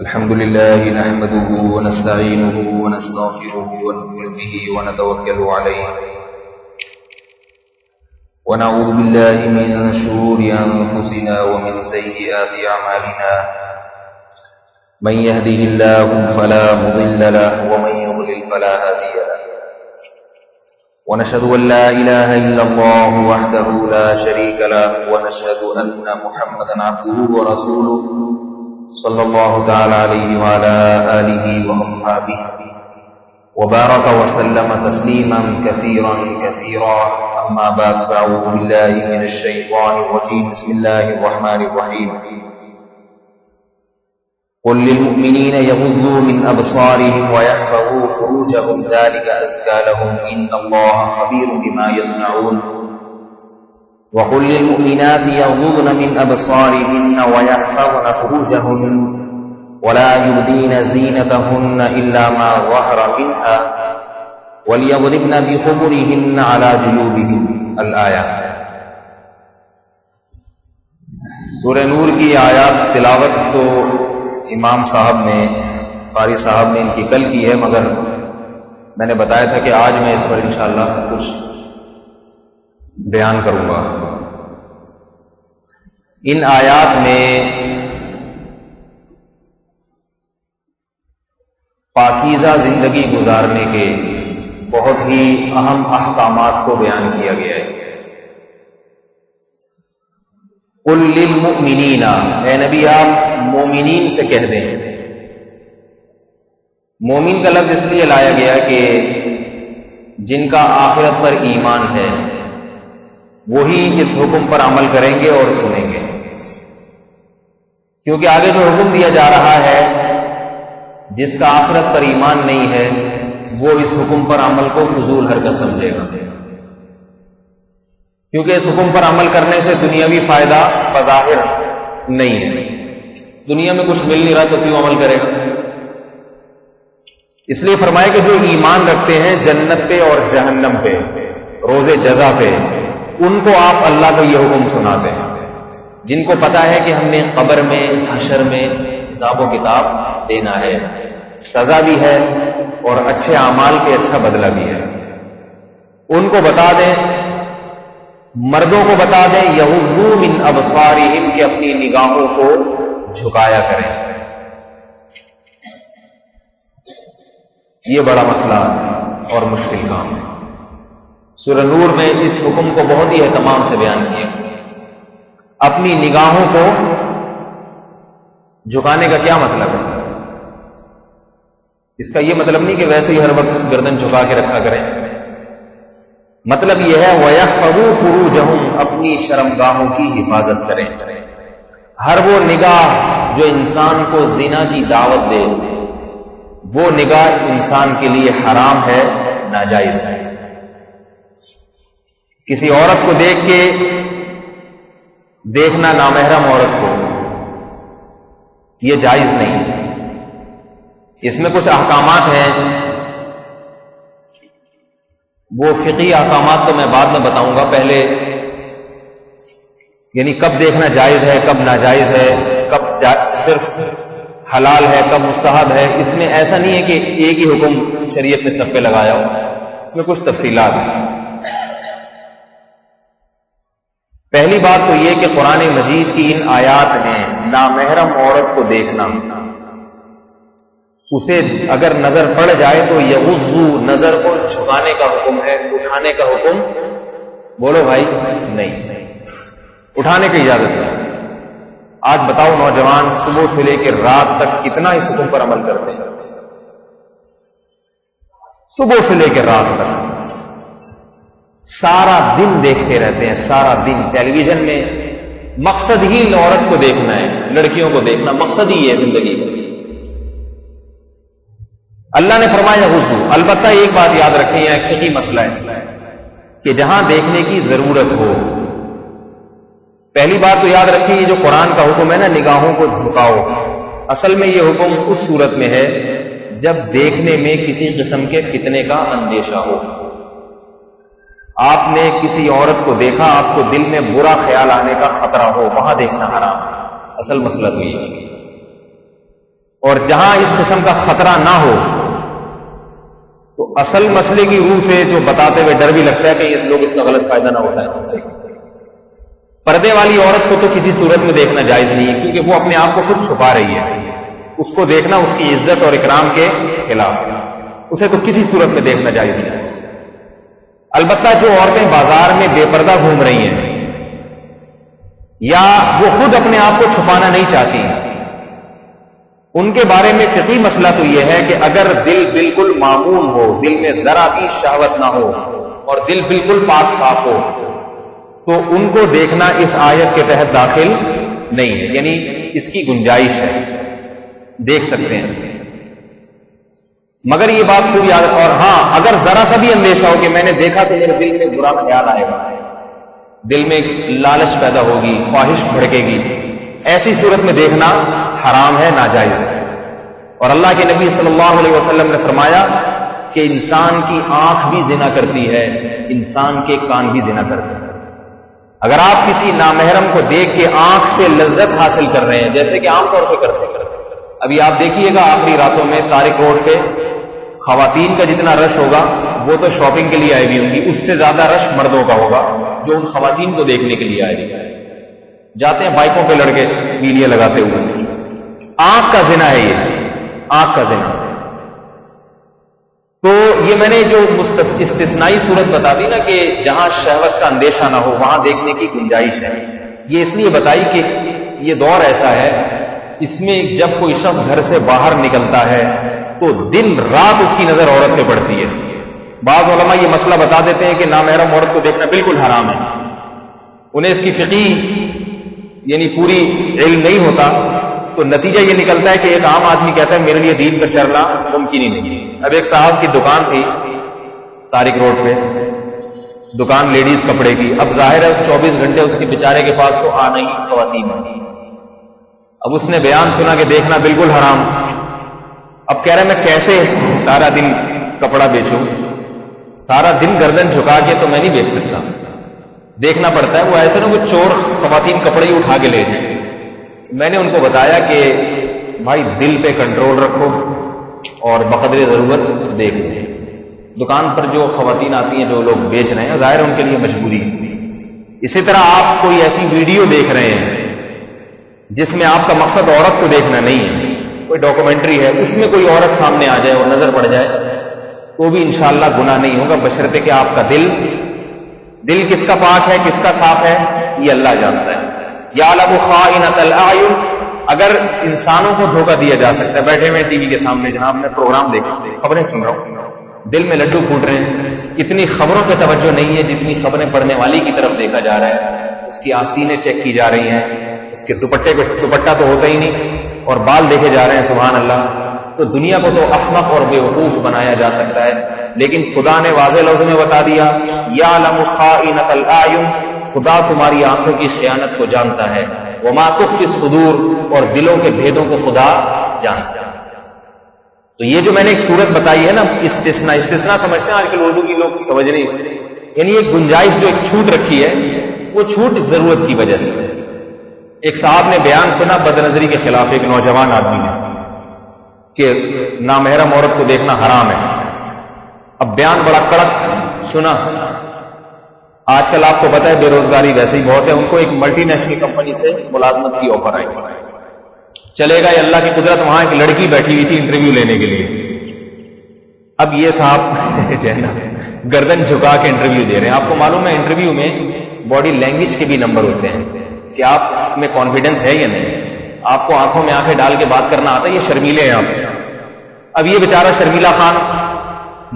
الحمد لله نحمده ونستعينه ونستغفره ونؤمن به ونتوكل عليه ونعوذ بالله من شرور أنفسنا ومن سيئات أعمالنا من يهده الله فلا مضل له ومن يضلل فلا هادي له ونشهد أن لا إله إلا الله وحده لا شريك له ونشهد أن محمدا عبده ورسوله صلى الله تعالى عليه وعلى آله وأصحابه وبارك وسلم تسليما كثيرا كثيرا أما بعد فأعوذ بالله من الشيطان الرجيم بسم الله الرحمن الرحيم قل للمؤمنين يغضوا من أبصارهم ويحفظوا فروجهم ذلك أزكى لهم إن الله خبير بما يصنعون وقل للمؤمنات يغضضن من أبصارهن ويحفظن فروجهن ولا يبدين زينتهن إلا ما ظهر منها وليضربن بخمرهن على جيوبهن الآية۔ سورہ نور کی آیات تلاوت تو امام صاحب نے قاری صاحب نے ان کی کل کی ہے، مگر میں نے بتایا تھا کہ آج میں اس پر انشاءاللہ کچھ بیان کروں گا۔ ان آیات میں پاکیزہ زندگی گزارنے کے بہت ہی اہم احکامات کو بیان کیا گیا ہے۔ قل للمؤمنین، اے نبی آپ مومنین سے کہہ دیں۔ مومن کا لفظ اس لیے لایا گیا کہ جن کا آخرت پر ایمان ہے وہی اس حکم پر عمل کریں گے اور سنیں گے، کیونکہ آگے جو حکم دیا جا رہا ہے جس کا آخرت پر ایمان نہیں ہے وہ اس حکم پر عمل کو فضول حرکت سمجھے گا، کیونکہ اس حکم پر عمل کرنے سے دنیاوی فائدہ بظاہر نہیں ہے، دنیا میں کچھ مل نہیں رہا تو کیوں عمل کرے گا؟ اس لیے فرمایا کہ جو ایمان رکھتے ہیں جنت پہ اور جہنم پہ، روز جزا پہ، ان کو آپ اللہ کا یہ حکم سناتے ہیں، جن کو پتا ہے کہ ہم نے قبر میں حشر میں حساب و کتاب دینا ہے، سزا بھی ہے اور اچھے اعمال کے اچھا بدلہ بھی ہے، ان کو بتا دیں، مردوں کو بتا دیں یغضوا من ابصارہم کہ اپنی نگاہوں کو جھکایا کریں۔ یہ بڑا مسئلہ اور مشکل کام ہے۔ سورہ نور میں اس حکم کو بہت ہی اہتمام سے بیان کیا۔ اپنی نگاہوں کو جھکانے کا کیا مطلب ہے؟ اس کا یہ مطلب نہیں کہ ویسے ہی ہر وقت گردن جھکا کے رکھا کریں، مطلب یہ ہے وَيَحْفَظُوا فُرُوجَهُمْ، اپنی شرمگاہوں کی حفاظت کریں۔ ہر وہ نگاہ جو انسان کو زنا کی دعوت دے وہ نگاہ انسان کے لیے حرام ہے، ناجائز ہے۔ کسی عورت کو دیکھ کے دیکھنا نامحرم عورت کو یہ جائز نہیں ہے۔ اس میں کچھ احکامات ہیں، وہ فقہی احکامات تو میں بعد میں بتاؤں گا، پہلے یعنی کب دیکھنا جائز ہے، کب ناجائز ہے، کب صرف حلال ہے، کب مستحب ہے۔ اس میں ایسا نہیں ہے کہ ایک ہی حکم شریعت نے سب پہ لگایا ہو، اس میں کچھ تفصیلات ہیں۔ پہلی بات تو یہ کہ قرآن مجید کی ان آیات میں نامحرم عورت کو دیکھنا، اسے اگر نظر پڑ جائے تو یغضوا، نظر کو جھکانے کا حکم ہے، اٹھانے کا حکم بولو بھائی نہیں، اٹھانے کی اجازت ہے۔ آج بتاؤ نوجوان صبح سے لے کے رات تک کتنا اس حکم پر عمل کرتے ہیں؟ صبح سے لے کے رات تک سارا دن دیکھتے رہتے ہیں، سارا دن ٹیلی ویژن میں، مقصد ہی عورت کو دیکھنا ہے، لڑکیوں کو دیکھنا، مقصد ہی ہے زندگی کا۔ اللہ نے فرمایا غضو، البتہ ایک بات یاد رکھیں، یہ ایک فقہی مسئلہ ہے کہ جہاں دیکھنے کی ضرورت ہو، پہلی بات تو یاد رکھیں یہ جو قرآن کا حکم ہے نا نگاہوں کو جھکاؤ، اصل میں یہ حکم اس صورت میں ہے جب دیکھنے میں کسی قسم کے فتنے کا اندیشہ ہو۔ آپ نے کسی عورت کو دیکھا، آپ کو دل میں برا خیال آنے کا خطرہ ہو، وہاں دیکھنا حرام ہے، اصل مسئلہ تو یہ ہے۔ اور جہاں اس قسم کا خطرہ نہ ہو تو اصل مسئلے کی روح سے جو بتاتے ہوئے ڈر بھی لگتا ہے کہ اس لوگ اس کا غلط فائدہ نہ اٹھائیں. پردے والی عورت کو تو کسی صورت میں دیکھنا جائز نہیں ہے، کیونکہ وہ اپنے آپ کو خود چھپا رہی ہے. اس کو دیکھنا اس کی عزت اور اکرام کے خلاف ہے، اسے تو کسی صورت میں دیکھنا جائز نہیں. البتہ جو عورتیں بازار میں بے پردہ گھوم رہی ہیں یا وہ خود اپنے آپ کو چھپانا نہیں چاہتی ہیں، ان کے بارے میں فقہی مسئلہ تو یہ ہے کہ اگر دل بالکل معمون ہو، دل میں ذرا بھی شہوت نہ ہو اور دل بالکل پاک صاف ہو تو ان کو دیکھنا اس آیت کے تحت داخل نہیں ہے، یعنی اس کی گنجائش ہے، دیکھ سکتے ہیں. مگر یہ بات خوب یاد رکھو. اور ہاں اگر ذرا سا بھی اندیشہ ہو کہ میں نے دیکھا تو میرے دل میں برا خیال آئے گا، دل میں لالچ پیدا ہوگی، خواہش بھڑکے گی، ایسی صورت میں دیکھنا حرام ہے، ناجائز ہے. اور اللہ کے نبی صلی اللہ علیہ وسلم نے فرمایا کہ انسان کی آنکھ بھی زنا کرتی ہے، انسان کے کان بھی زنا کرتے ہیں. اگر آپ کسی نامحرم کو دیکھ کے آنکھ سے لذت حاصل کر رہے ہیں، جیسے کہ عام طور پہ کرتے ہیں، ابھی آپ دیکھیے گا آخری راتوں میں طارق روڈ پہ خواتین کا جتنا رش ہوگا وہ تو شاپنگ کے لیے آئی ہوئی ہوں گی، اس سے زیادہ رش مردوں کا ہوگا جو ان خواتین کو دیکھنے کے لیے آئے گی. جاتے ہیں بائکوں پہ لڑکے ویڈیو لگاتے ہوئے. آنکھ کا زنا ہے یہ، آنکھ کا زنا. تو یہ میں نے جو استثنائی صورت بتا دی نا کہ جہاں شہوت کا اندیشہ نہ ہو وہاں دیکھنے کی گنجائش ہے، یہ اس لیے بتائی کہ یہ دور ایسا ہے اس میں جب کوئی شخص گھر سے باہر نکلتا ہے تو دن رات اس کی نظر عورت پہ پڑتی ہے. بعض علماء یہ مسئلہ بتا دیتے ہیں کہ نامحرم عورت کو دیکھنا بالکل حرام ہے، انہیں اس کی فقہی یعنی پوری علم نہیں ہوتا، تو نتیجہ یہ نکلتا ہے کہ ایک عام آدمی کہتا ہے میرے لیے دین پر چلنا ممکن ہی نہیں. اب ایک صاحب کی دکان تھی طارق روڈ پہ، دکان لیڈیز کپڑے کی. اب ظاہر ہے 24 گھنٹے اس کے بیچارے کے پاس تو آ نہیں خواتین. اب اس نے بیان سنا کہ دیکھنا بالکل حرام. اب کہہ رہا ہے میں کیسے سارا دن کپڑا بیچوں، سارا دن گردن جھکا کے تو میں نہیں بیچ سکتا، دیکھنا پڑتا ہے. وہ ایسے نا وہ چور خواتین کپڑے ہی اٹھا کے لے جائیں. میں نے ان کو بتایا کہ بھائی دل پہ کنٹرول رکھو اور بقدر ضرورت دیکھ لیں. دکان پر جو خواتین آتی ہیں جو لوگ بیچ رہے ہیں ظاہر ان کے لیے مجبوری ہے. اسی طرح آپ کوئی ایسی ویڈیو دیکھ رہے ہیں جس میں آپ کا مقصد عورت کو دیکھنا نہیں ہے، کوئی ڈاکومنٹری ہے اس میں کوئی عورت سامنے آ جائے اور نظر پڑ جائے تو بھی انشاءاللہ گناہ نہیں ہوگا، بشرطے کہ آپ کا دل کس کا پاک ہے کس کا صاف ہے یہ اللہ جانتا ہے. یعلم خائنۃ الاعین. اگر انسانوں کو دھوکہ دیا جا سکتا ہے، بیٹھے ہوئے ٹی وی کے سامنے جناب میں پروگرام دیکھ رہا ہوں، خبریں سن رہا ہوں، دل میں لڈو پھوٹ رہے ہیں، اتنی خبروں پہ توجہ نہیں ہے جتنی خبریں پڑھنے والی کی طرف دیکھا جا رہا ہے. اس کی آستینیں چیک کی جا رہی ہیں، اس کے دوپٹہ تو ہوتا ہی نہیں اور بال دیکھے جا رہے ہیں. سبحان اللہ. تو دنیا کو تو احمق اور بیوقوف بنایا جا سکتا ہے، لیکن خدا نے واضح لفظ میں بتا دیا یعلم خائنۃ الاعین. خدا تمہاری آنکھوں کی خیانت کو جانتا ہے. وما تخفی الصدور. اور دلوں کے بھیدوں کو خدا جانتا ہے. تو یہ جو میں نے ایک صورت بتائی ہے نا استثناء سمجھتے ہیں آج کل اردو کی لوگ سمجھ نہیں، یعنی ایک گنجائش جو ایک چھوٹ رکھی ہے وہ چھوٹ ضرورت کی وجہ سے. ایک صاحب نے بیان سنا بدنظری کے خلاف، ایک نوجوان آدمی نے، کہ نامحرم عورت کو دیکھنا حرام ہے. اب بیان بڑا کڑک سنا. آج کل آپ کو پتا ہے بے روزگاری ویسے ہی بہت ہے. ان کو ایک ملٹی نیشنل کمپنی سے ملازمت کی آفر آئی. چلے گا اللہ کی قدرت، وہاں ایک لڑکی بیٹھی ہوئی تھی انٹرویو لینے کے لیے. اب یہ صاحب جو ہے نا گردن جھکا کے انٹرویو دے رہے ہیں. آپ کو معلوم ہے انٹرویو میں باڈی لینگویج کے بھی نمبر ہوتے ہیں کہ آپ میں کانفیڈنس ہے یا نہیں. آپ کو آنکھوں میں آنکھیں ڈال کے بات کرنا آتا ہے، یہ شرمیلے ہیں آپ. اب یہ بیچارہ شرمیلا خان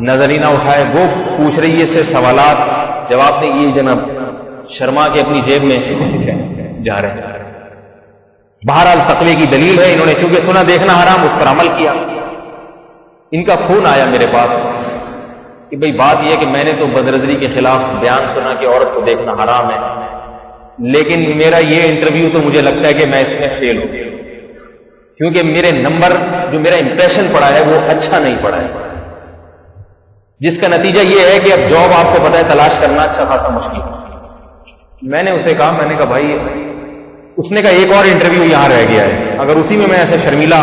نظر ہی نہ اٹھائے، وہ پوچھ رہی ہے اس سے سوالات، جواب نے یہ جناب شرما کے اپنی جیب میں جا رہے ہیں. بہرحال تقوی کی دلیل ہے، انہوں نے چونکہ سنا دیکھنا حرام اس پر عمل کیا. ان کا فون آیا میرے پاس کہ بھئی بات یہ ہے کہ میں نے تو بدنظری کے خلاف بیان سنا کہ عورت کو دیکھنا حرام ہے، لیکن میرا یہ انٹرویو تو مجھے لگتا ہے کہ میں اس میں فیل ہوں، کیونکہ میرے نمبر جو میرا امپریشن پڑا ہے وہ اچھا نہیں پڑا ہے، جس کا نتیجہ یہ ہے کہ اب جاب آپ کو پتا ہے تلاش کرنا اچھا خاصا مشکل ہے. میں نے اسے کہا، میں نے کہا بھائی اس نے کہا ایک اور انٹرویو یہاں رہ گیا ہے، اگر اسی میں ایسے شرمیلا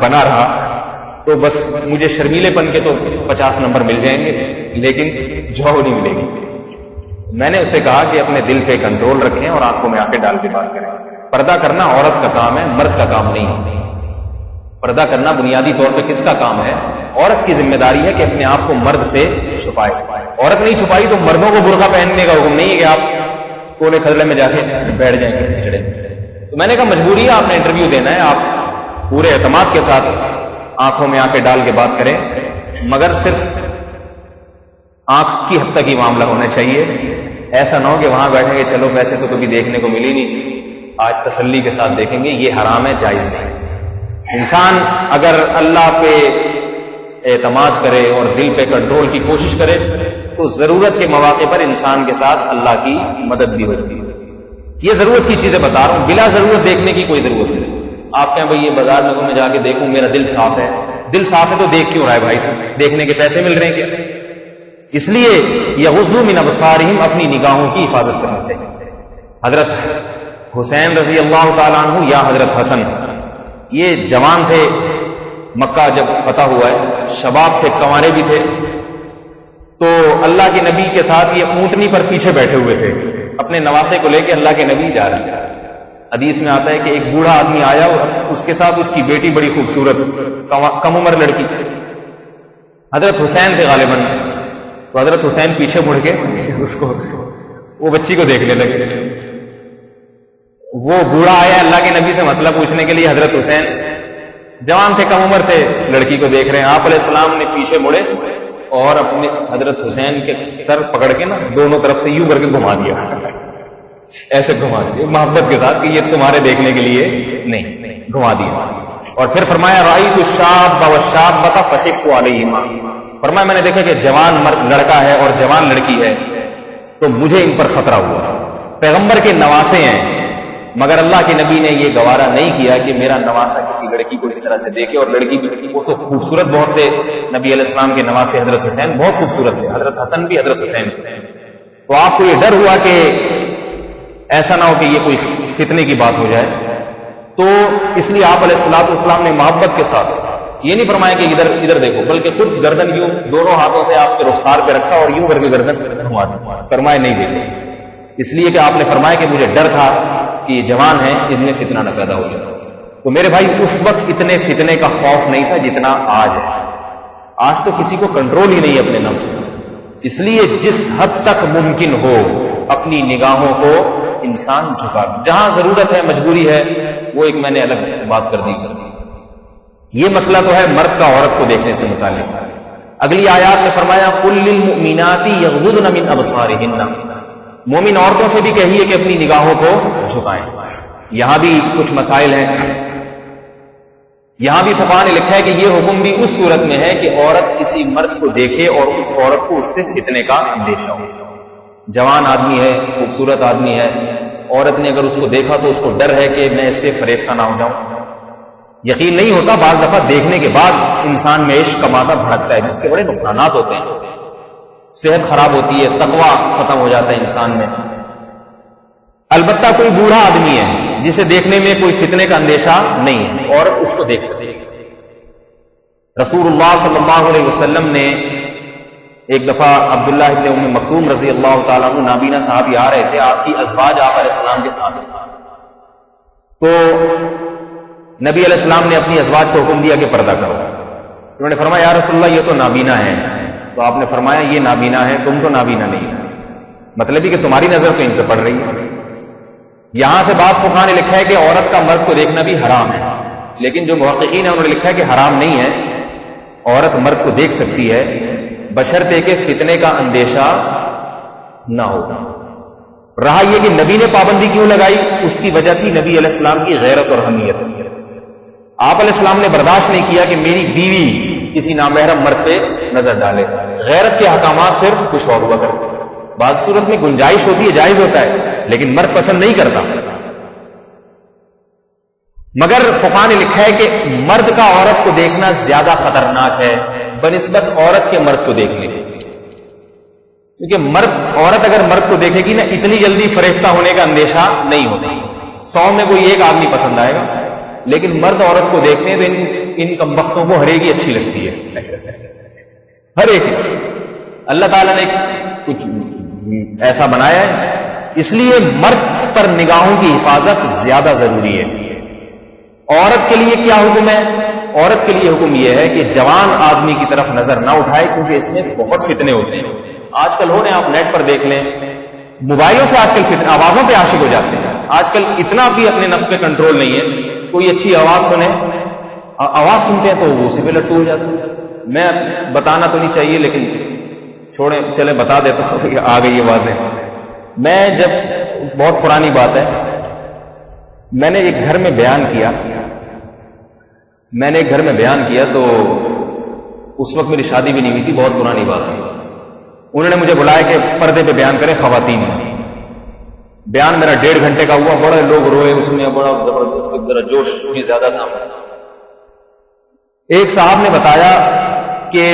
بنا رہا تو بس مجھے شرمیلے پن کے تو 50 نمبر مل جائیں گے، لیکن جاب نہیں ملے گی۔ میں نے اسے کہا کہ اپنے دل پہ کنٹرول رکھیں اور آنکھوں میں آنکھیں ڈال کے بات کریں۔ پردہ کرنا عورت کا کام ہے، مرد کا کام نہیں ہے۔ پردہ کرنا بنیادی طور پہ کس کا کام ہے؟ عورت کی ذمہ داری ہے کہ اپنے آپ کو مرد سے چھپائے۔ عورت نہیں چھپائی تو مردوں کو برقع پہننے کا حکم نہیں ہے کہ آپ کونے کھجڑے میں جا کے بیٹھ جائیں گے۔ تو میں نے کہا مجبوری ہے، آپ نے انٹرویو دینا ہے، آپ پورے اعتماد کے ساتھ آنکھوں میں آنکھیں ڈال کے بات کریں، مگر صرف آنکھ کی حد تک ہی معاملہ ہونا چاہیے۔ ایسا نہ ہو کہ وہاں بیٹھیں گے چلو ویسے تو کبھی دیکھنے کو ملی نہیں، آج تسلی کے ساتھ دیکھیں گے، یہ حرام ہے، جائز نہیں۔ انسان اگر اللہ پہ اعتماد کرے اور دل پہ کنٹرول کی کوشش کرے تو ضرورت کے مواقع پر انسان کے ساتھ اللہ کی مدد بھی ہوتی ہے۔ یہ ضرورت کی چیزیں بتا رہا ہوں، بلا ضرورت دیکھنے کی کوئی ضرورت نہیں۔ آپ کہیں بھائی یہ بازار میں میں جا کے دیکھوں، میرا دل صاف ہے، دل صاف ہے تو دیکھ کیوں رہا ہے بھائی؟ دیکھنے کے پیسے مل رہے ہیں کیا؟ اس لیے یغضوا من ابصارہم، اپنی نگاہوں کی حفاظت کرنی چاہیے۔ حضرت حسین رضی اللہ تعالیٰ عنہ یا حضرت حسن، یہ جوان تھے، مکہ جب فتح ہوا ہے، شباب تھے، کنوارے بھی تھے، تو اللہ کے نبی کے ساتھ یہ اونٹنی پر پیچھے بیٹھے ہوئے تھے، اپنے نواسے کو لے کے اللہ کے نبی جا رہے ہیں۔ حدیث میں آتا ہے کہ ایک بوڑھا آدمی آیا اور اس کے ساتھ اس کی بیٹی بڑی خوبصورت کم عمر لڑکی، حضرت حسین تھے غالباً، تو حضرت حسین پیچھے مڑ کے وہ بچی کو دیکھنے لگے۔ وہ بوڑھا آیا اللہ کے نبی سے مسئلہ پوچھنے کے لیے، حضرت حسین جوان تھے، کم عمر تھے، لڑکی کو دیکھ رہے ہیں۔ آپ علیہ السلام نے پیچھے مڑے اور اپنے حضرت حسین کے سر پکڑ کے نا دونوں طرف سے یوں کر کے گھما دیا، ایسے گھما دیا محبت کے ساتھ کہ یہ تمہارے دیکھنے کے لیے نہیں، گھما دیا۔ اور پھر فرمایا رأیت الشاب والشابۃ فخفت علیہما، فرمایا میں نے دیکھا کہ جوان لڑکا ہے اور جوان لڑکی ہے تو مجھے ان پر خطرہ ہوا۔ پیغمبر کے نواسے ہیں، مگر اللہ کے نبی نے یہ گوارا نہیں کیا کہ میرا نواسا کسی لڑکی کو اس طرح سے دیکھے، اور لڑکی بھی وہ تو خوبصورت بہت تھے، نبی علیہ السلام کے نواسے حضرت حسین بہت خوبصورت تھے، حضرت حسن بھی حضرت حسین تھے۔ تو آپ کو یہ ڈر ہوا کہ ایسا نہ ہو کہ یہ کوئی فتنے کی بات ہو جائے، تو اس لیے آپ علیہ السلام نے محبت کے ساتھ یہ نہیں فرمایا کہ ادھر ادھر دیکھو، بلکہ خود گردن یوں دونوں ہاتھوں سے آپ کے رخسار پہ رکھا اور یوں کر کے گردن گھما دی، فرمایا نہیں دیکھو، اس لیے کہ آپ نے فرمایا کہ مجھے ڈر تھا کہ یہ جوان ہیں، ان میں فتنہ نہ پیدا ہو جائے۔ تو میرے بھائی اس وقت اتنے فتنے کا خوف نہیں تھا جتنا آج ہے۔ آج تو کسی کو کنٹرول ہی نہیں اپنے نفس پر، اس لیے جس حد تک ممکن ہو اپنی نگاہوں کو انسان جھکا، جہاں ضرورت ہے، مجبوری ہے، وہ ایک میں نے الگ بات کر دی۔ یہ مسئلہ تو ہے مرد کا عورت کو دیکھنے سے متعلق۔ اگلی آیات میں فرمایا قل للمؤمنات یغضضن من ابصارہن، مومن عورتوں سے بھی کہیے کہ اپنی نگاہوں کو جھکائیں۔ یہاں بھی کچھ مسائل ہیں، یہاں بھی فقہاء نے لکھا ہے کہ یہ حکم بھی اس صورت میں ہے کہ عورت کسی مرد کو دیکھے اور اس عورت کو اس سے فتنے کا اندیشہ ہو۔ جوان آدمی ہے، خوبصورت آدمی ہے، عورت نے اگر اس کو دیکھا تو اس کو ڈر ہے کہ میں اس پہ فریفتہ نہ ہو جاؤں۔ یقین نہیں ہوتا، بعض دفعہ دیکھنے کے بعد انسان میں عشق کماتا بھڑکتا ہے، جس کے بڑے نقصانات ہوتے ہیں، صحت خراب ہوتی ہے، تقویٰ ختم ہو جاتا ہے انسان میں۔ البتہ کوئی بوڑھا آدمی ہے جسے دیکھنے میں کوئی فتنے کا اندیشہ نہیں ہے، عورت اس کو دیکھ سکتی ہے۔ رسول اللہ صلی اللہ علیہ وسلم نے ایک دفعہ عبداللہ ابن ام مکتوم رضی اللہ تعالیٰ عنہ نابینا صحابی آ رہے تھے، آپ کی ازواج آپ علیہ السلام کے ساتھ، تو نبی علیہ السلام نے اپنی ازواج کو حکم دیا کہ پردہ کرو۔ انہوں نے فرمایا یا رسول اللہ یہ تو نابینا ہے، تو آپ نے فرمایا یہ نابینا ہے، تم تو نابینا نہیں ہے، مطلب یہ کہ تمہاری نظر تو ان پہ پڑ رہی ہے۔ یہاں سے بعض فقہاء نے لکھا ہے کہ عورت کا مرد کو دیکھنا بھی حرام ہے، لیکن جو محققین ہیں انہوں نے لکھا ہے کہ حرام نہیں ہے، عورت مرد کو دیکھ سکتی ہے بشرطے کہ فتنے کا اندیشہ نہ ہو۔ رہا یہ کہ نبی نے پابندی کیوں لگائی، اس کی وجہ تھی نبی علیہ السلام کی غیرت اور حمیت۔ آپ علیہ السلام نے برداشت نہیں کیا کہ میری بیوی کسی نامحرم مرد پہ نظر ڈالے۔ غیرت کے احکامات پھر کچھ اور ہوا کرتے، بعض صورت میں گنجائش ہوتی ہے، جائز ہوتا ہے، لیکن مرد پسند نہیں کرتا۔ مگر فقہاء نے لکھا ہے کہ مرد کا عورت کو دیکھنا زیادہ خطرناک ہے بنسبت عورت کے مرد کو دیکھنے کے، کیونکہ عورت اگر مرد کو دیکھے گی نا اتنی جلدی فریفتہ ہونے کا اندیشہ نہیں ہوتا، 100 میں کوئی ایک آدمی پسند آئے گا، لیکن مرد عورت کو دیکھتے ہیں تو ان کمبختوں کو ہر ایک ہی اچھی لگتی ہے، ہر ایک۔ اللہ تعالیٰ نے کچھ ایسا بنایا ہے، اس لیے مرد پر نگاہوں کی حفاظت زیادہ ضروری ہے۔ عورت کے لیے کیا حکم ہے؟ عورت کے لیے حکم یہ ہے کہ جوان آدمی کی طرف نظر نہ اٹھائے، کیونکہ اس میں بہت فتنے ہوتے ہیں۔ آج کل ہو رہے ہیں، آپ نیٹ پر دیکھ لیں، موبائلوں سے آج کل فتنے، آوازوں پہ عاشق ہو جاتے ہیں۔ آج کل اتنا بھی اپنے نفس پہ کنٹرول نہیں ہے، کوئی اچھی آواز سنے، آواز سنتے ہیں تو وہ اسی پہ لٹو ہو جاتے ہیں۔ میں بتانا تو نہیں چاہیے لیکن چھوڑیں، چلے بتا دیتا ہوں کہ آ گئی آوازیں۔ میں جب، بہت پرانی بات ہے، میں نے ایک گھر میں بیان کیا تو اس وقت میری شادی بھی نہیں ہوئی تھی، بہت پرانی بات ہے۔ انہوں نے مجھے بلایا کہ پردے پہ بیان کرے خواتین میں۔ بیان میرا 1.5 گھنٹے کا ہوا، بڑے لوگ روئے اس میں، بڑا زبردست، ذرا جوش بھی زیادہ تھا۔ ایک صاحب نے بتایا کہ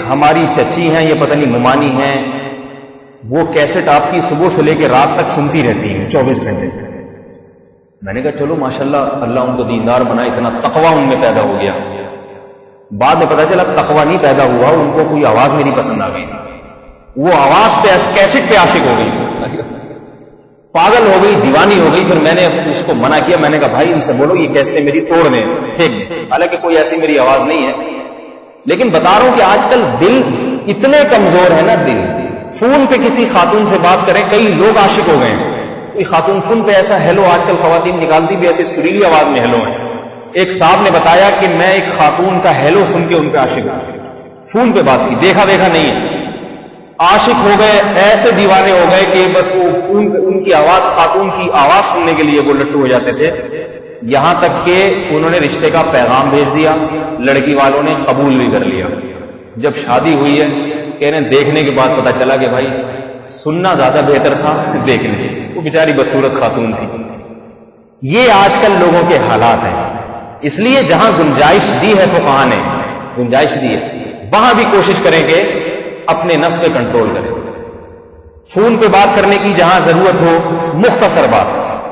ہماری چچی ہیں، یہ پتہ نہیں ممانی ہیں، وہ کیسٹ آپ کی صبح سے لے کے رات تک سنتی رہتی ہیں 24 گھنٹے۔ میں نے کہا چلو ماشاءاللہ، اللہ ان کو دیندار بنائے، اتنا تقویٰ ان میں پیدا ہو گیا۔ بعد میں پتا چلا تقویٰ نہیں پیدا ہوا، ان کو کوئی آواز میری پسند آ گئی تھی، وہ آواز پہ، کیسٹ پہ عاشق ہو گئی، پاگل ہو گئی، دیوانی ہو گئی۔ پھر میں نے اس کو منع کیا، میں نے کہا بھائی ان سے بولو یہ کیسٹیں میری توڑ دیں، حالانکہ کوئی ایسی میری آواز نہیں ہے، لیکن بتا رہا ہوں کہ آج کل دل اتنے کمزور ہے نا، دل فون پہ کسی خاتون سے بات کریں، کئی لوگ عاشق ہو گئے ہیں۔ کوئی خاتون فون پہ ایسا ہیلو، آج کل خواتین نکالتی بھی ایسی سریلی آواز میں ہیلو ہیں۔ ایک صاحب نے بتایا کہ میں ایک خاتون کا ہیلو سن کے ان پہ عاشق ہوں، فون پہ بات کی، دیکھا نہیں ہے، عاشق ہو گئے، ایسے دیوانے ہو گئے کہ بس وہ فون پہ ان کی آواز، خاتون کی آواز سننے کے لیے وہ لٹو ہو جاتے تھے، یہاں تک کہ انہوں نے رشتے کا پیغام بھیج دیا، لڑکی والوں نے قبول بھی کر لیا۔ جب شادی ہوئی ہے، کہہ رہے ہیں دیکھنے کے بعد پتا چلا کہ بھائی سننا زیادہ بہتر تھا دیکھنے، وہ بیچاری بدصورت خاتون تھی۔ یہ آج کل لوگوں کے حالات ہیں، اس لیے جہاں گنجائش دی ہے فقہاء نے، گنجائش دی ہے، وہاں بھی کوشش کریں کہ اپنے نفس پہ کنٹرول کریں۔ فون پہ بات کرنے کی جہاں ضرورت ہو، مختصر بات۔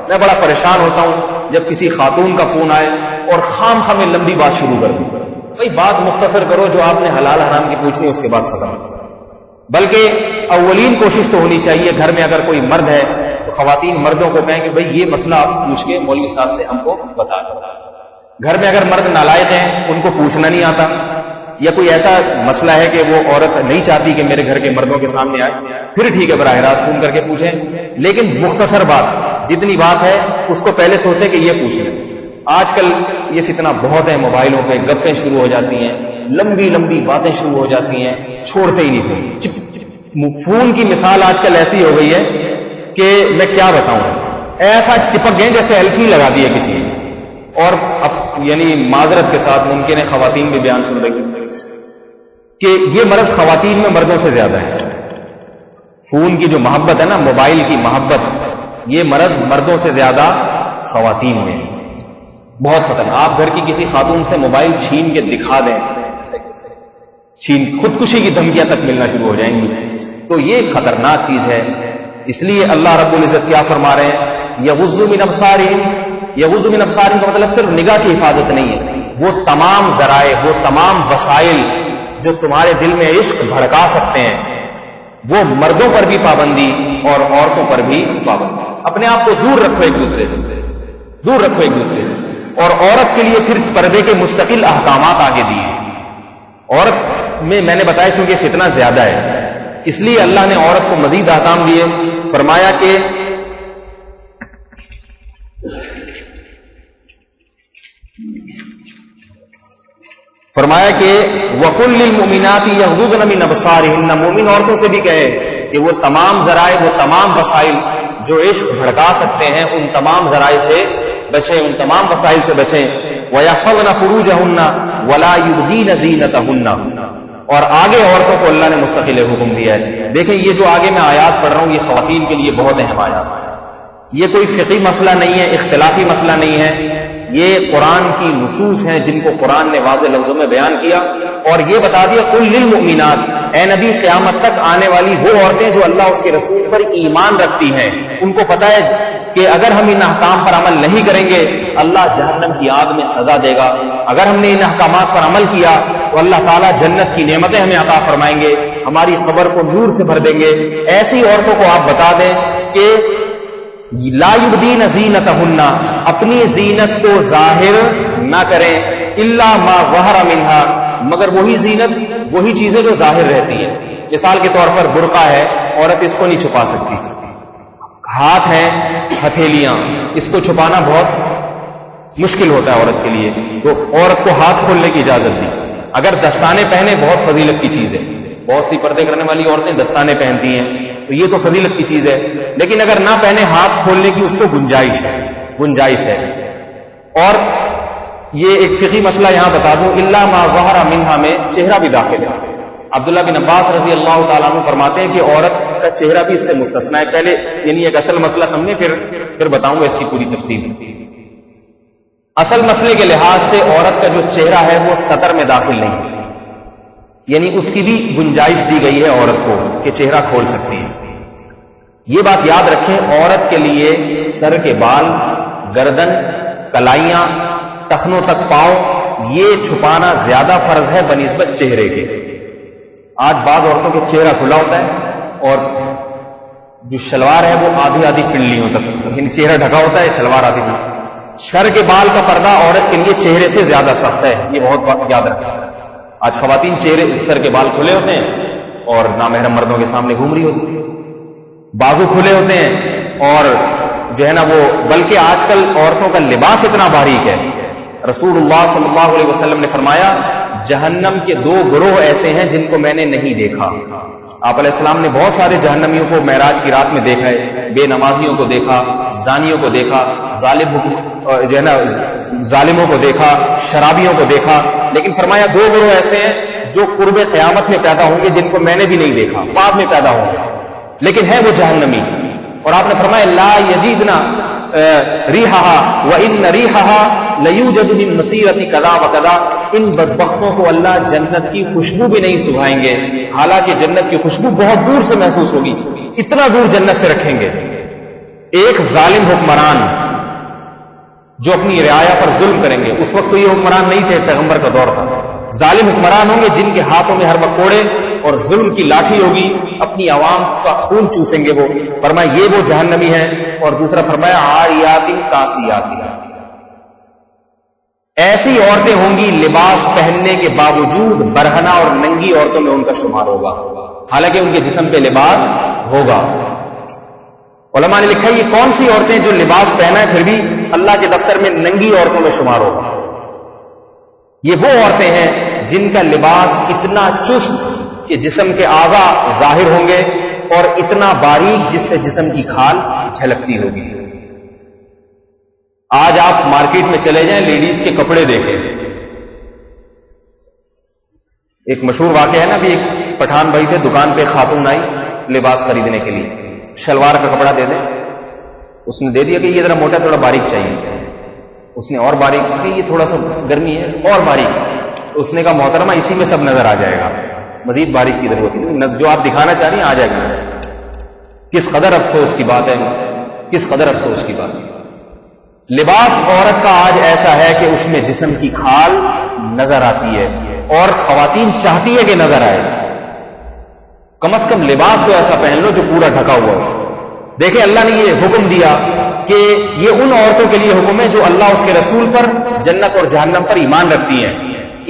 میں بڑا پریشان ہوتا ہوں جب کسی خاتون کا فون آئے اور خام خام لمبی بات شروع کر دوں۔ بھائی بات مختصر کرو، جو آپ نے حلال حرام کی پوچھنی اس کے بعد ختم۔ بلکہ اولین کوشش تو ہونی چاہیے، گھر میں اگر کوئی مرد ہے تو خواتین مردوں کو کہیں کہ بھائی یہ مسئلہ آپ پوچھ کے مولوی صاحب سے ہم کو بتا دو۔ گھر میں اگر مرد نالائق ہیں، ان کو پوچھنا نہیں آتا، یا کوئی ایسا مسئلہ ہے کہ وہ عورت نہیں چاہتی کہ میرے گھر کے مردوں کے سامنے آئے، پھر ٹھیک ہے، براہ راست فون کر کے پوچھیں، لیکن مختصر بات، جتنی بات ہے اس کو پہلے سوچیں کہ یہ پوچھ لیں۔ آج کل یہ فتنہ بہت ہے، موبائلوں پہ گپیں شروع ہو جاتی ہیں، لمبی لمبی باتیں شروع ہو جاتی ہیں، چھوڑتے ہی نہیں فون۔ فون کی مثال آج کل ایسی ہو گئی ہے کہ میں کیا بتاؤں، ایسا چپک گئے جیسے ایلفی لگا دی ہے کسی نے۔ اور یعنی معذرت کے ساتھ ممکن ہے خواتین بھی بیان سن رہی کہ یہ مرض خواتین میں مردوں سے زیادہ ہے۔ فون کی جو محبت ہے نا، موبائل کی محبت، یہ مرض مردوں سے زیادہ خواتین میں ہے، بہت خطرناک۔ آپ گھر کی کسی خاتون سے موبائل چھین کے دکھا دیں، خودکشی کی دھمکیاں تک ملنا شروع ہو جائیں گی، تو یہ خطرناک چیز ہے۔ اس لیے اللہ رب العزت کیا فرما رہے ہیں، یغضوا من ابصارہم، یغضوا من ابصارہم کا مطلب صرف نگاہ کی حفاظت نہیں ہے، وہ تمام ذرائع، وہ تمام وسائل جو تمہارے دل میں عشق بھڑکا سکتے ہیں، وہ مردوں پر بھی پابندی اور عورتوں پر بھی پابندی۔ اپنے آپ کو دور رکھو ایک دوسرے سے، دور رکھو ایک دوسرے سے۔ اور عورت کے لیے پھر پردے کے مستقل احکامات آگے دیے۔ عورت میں نے بتایا چونکہ فتنہ زیادہ ہے، اس لیے اللہ نے عورت کو مزید احکام دیے، فرمایا کہ وَقُلْ لِلْمُؤْمِنَاتِ يَغْضُضْنَ مِنْ أَبْصَارِهِنَّ، مومن عورتوں سے بھی کہے کہ وہ تمام ذرائع، وہ تمام وسائل جو عشق بھڑکا سکتے ہیں، ان تمام ذرائع سے بچیں، ان تمام وسائل سے بچیں۔ وَيَحْفَظْنَ فُرُوجَهُنَّ وَلَا يُبْدِينَ زِينَتَهُنَّ، اور آگے عورتوں کو اللہ نے مستقل حکم دیا ہے۔ دیکھیں یہ جو آگے میں آیات پڑھ رہا ہوں، یہ خواتین کے لیے بہت اہم آیات ہے۔ یہ کوئی فقہی مسئلہ نہیں ہے، اختلافی مسئلہ نہیں ہے، یہ قرآن کی نصوص ہیں جن کو قرآن نے واضح لفظوں میں بیان کیا اور یہ بتا دیا قل للمؤمنات، اے نبی قیامت تک آنے والی وہ عورتیں جو اللہ اس کے رسول پر ایمان رکھتی ہیں، ان کو پتا ہے کہ اگر ہم ان احکام پر عمل نہیں کریں گے اللہ جہنم کی آگ میں سزا دے گا، اگر ہم نے ان احکامات پر عمل کیا تو اللہ تعالیٰ جنت کی نعمتیں ہمیں عطا فرمائیں گے، ہماری قبر کو نور سے بھر دیں گے۔ ایسی عورتوں کو آپ بتا دیں کہ لا یبدین زینتہن، اپنی زینت کو ظاہر نہ کریں، الا ما ظہر منہا، مگر وہی زینت، وہی چیزیں جو ظاہر رہتی ہیں۔ مثال کے طور پر برقع ہے، عورت اس کو نہیں چھپا سکتی، ہاتھ ہیں، ہتھیلیاں، اس کو چھپانا بہت مشکل ہوتا ہے عورت کے لیے، تو عورت کو ہاتھ کھولنے کی اجازت دی۔ اگر دستانے پہنے بہت فضیلت کی چیز ہے، بہت سی پردے کرنے والی عورتیں دستانے پہنتی ہیں تو یہ تو فضیلت کی چیز ہے، لیکن اگر نہ پہنے ہاتھ کھولنے کی اس کو گنجائش ہے۔ اور یہ ایک فقہی مسئلہ یہاں بتا دوں، الا ما ظہر منہا میں چہرہ بھی داخل ہے۔ عبداللہ بن عباس رضی اللہ تعالیٰ عنہ فرماتے ہیں کہ عورت کا چہرہ بھی اس سے مستثنا ہے۔ پہلے یعنی ایک اصل مسئلہ سمجھیں، پھر بتاؤں گا اس کی پوری تفصیل۔ اصل مسئلے کے لحاظ سے عورت کا جو چہرہ ہے وہ سطر میں داخل نہیں، یعنی اس کی بھی گنجائش دی گئی ہے عورت کو کہ چہرہ کھول سکتی ہے۔ یہ بات یاد رکھیں، عورت کے لیے سر کے بال، گردن، کلائیاں، ٹخنوں تک پاؤں، یہ چھپانا زیادہ فرض ہے بنسبت چہرے کے۔ آج بعض عورتوں کے چہرہ کھلا ہوتا ہے اور جو شلوار ہے وہ آدھی آدھی پنڈلیوں تک، یعنی چہرہ ڈھکا ہوتا ہے، شلوار آدھی پنڈلی۔ سر کے بال کا پردہ عورت کے لیے چہرے سے زیادہ سخت ہے، یہ بہت بات یاد رکھیں۔ آج خواتین سر کے بال کھلے ہوتے ہیں اور نامحرم مردوں کے سامنے گھوم رہی ہوتی ہیں، بازو کھلے ہوتے ہیں، اور جو ہے نا وہ، بلکہ آج کل عورتوں کا لباس اتنا باریک ہے۔ رسول اللہ صلی اللہ علیہ وسلم نے فرمایا جہنم کے 2 گروہ ایسے ہیں جن کو میں نے نہیں دیکھا۔ آپ علیہ السلام نے بہت سارے جہنمیوں کو معراج کی رات میں دیکھا ہے، بے نمازیوں کو دیکھا، زانیوں کو دیکھا، جو ہے نا ظالموں کو دیکھا، شرابیوں کو دیکھا، لیکن فرمایا 2 گروہ ایسے ہیں جو قرب قیامت میں پیدا ہوں گے جن کو میں نے بھی نہیں دیکھا، بعد میں پیدا ہوں گے، لیکن ہے وہ جہنمی۔ اور آپ نے فرمایا لا یجیدنا ریحہا وان ریحہا لیوجد من مسیرۃ کذا وکذا، ان بدبختوں کو اللہ جنت کی خوشبو بھی نہیں سنگھائیں گے، حالانکہ جنت کی خوشبو بہت دور سے محسوس ہوگی، اتنا دور جنت سے رکھیں گے۔ ایک ظالم حکمران جو اپنی رعایا پر ظلم کریں گے، اس وقت تو یہ حکمران نہیں تھے، پیغمبر کا دور تھا، ظالم حکمران ہوں گے جن کے ہاتھوں میں ہر وقت کوڑے اور ظلم کی لاٹھی ہوگی، اپنی عوام کا خون چوسیں گے وہ۔ فرمایا یہ وہ جہنمی ہیں۔ اور دوسرا فرمایا عاریات کاسیات، ایسی عورتیں ہوں گی لباس پہننے کے باوجود برہنہ اور ننگی عورتوں میں ان کا شمار ہوگا، حالانکہ ان کے جسم پہ لباس ہوگا۔ علماء نے لکھا یہ کون سی عورتیں جو لباس پہنا ہے پھر بھی اللہ کے دفتر میں ننگی عورتوں میں شمار ہوگا؟ یہ وہ عورتیں ہیں جن کا لباس اتنا چست کہ جسم کے اعضاء ظاہر ہوں گے، اور اتنا باریک جس سے جسم کی کھال جھلکتی ہوگی۔ آج آپ مارکیٹ میں چلے جائیں، لیڈیز کے کپڑے دیکھیں۔ ایک مشہور واقعہ ہے نا، بھی ایک پٹھان بھائی تھے، دکان پہ خاتون آئی لباس خریدنے کے لیے، شلوار کا کپڑا دے دیں، اس نے دے دیا کہ یہ ذرا موٹا تھوڑا باریک چاہیے، اس نے اور باریک کہ یہ تھوڑا سا گرمی ہے اور باریک، اس نے کہا محترمہ اسی میں سب نظر آ جائے گا، مزید باریک کی ضرورت نہیں، جو آپ دکھانا چاہ رہی ہیں آ جائے گا نظر۔ کس قدر افسوس کی بات ہے، کس قدر افسوس کی بات ہے۔ لباس عورت کا آج ایسا ہے کہ اس میں جسم کی کھال نظر آتی ہے، اور خواتین چاہتی ہے کہ نظر آئے، کم از کم لباس تو ایسا پہن لو جو پورا ڈھکا ہوا ہو۔ دیکھیں اللہ نے یہ حکم دیا کہ یہ ان عورتوں کے لیے حکم ہے جو اللہ اس کے رسول پر، جنت اور جہنم پر ایمان رکھتی ہیں۔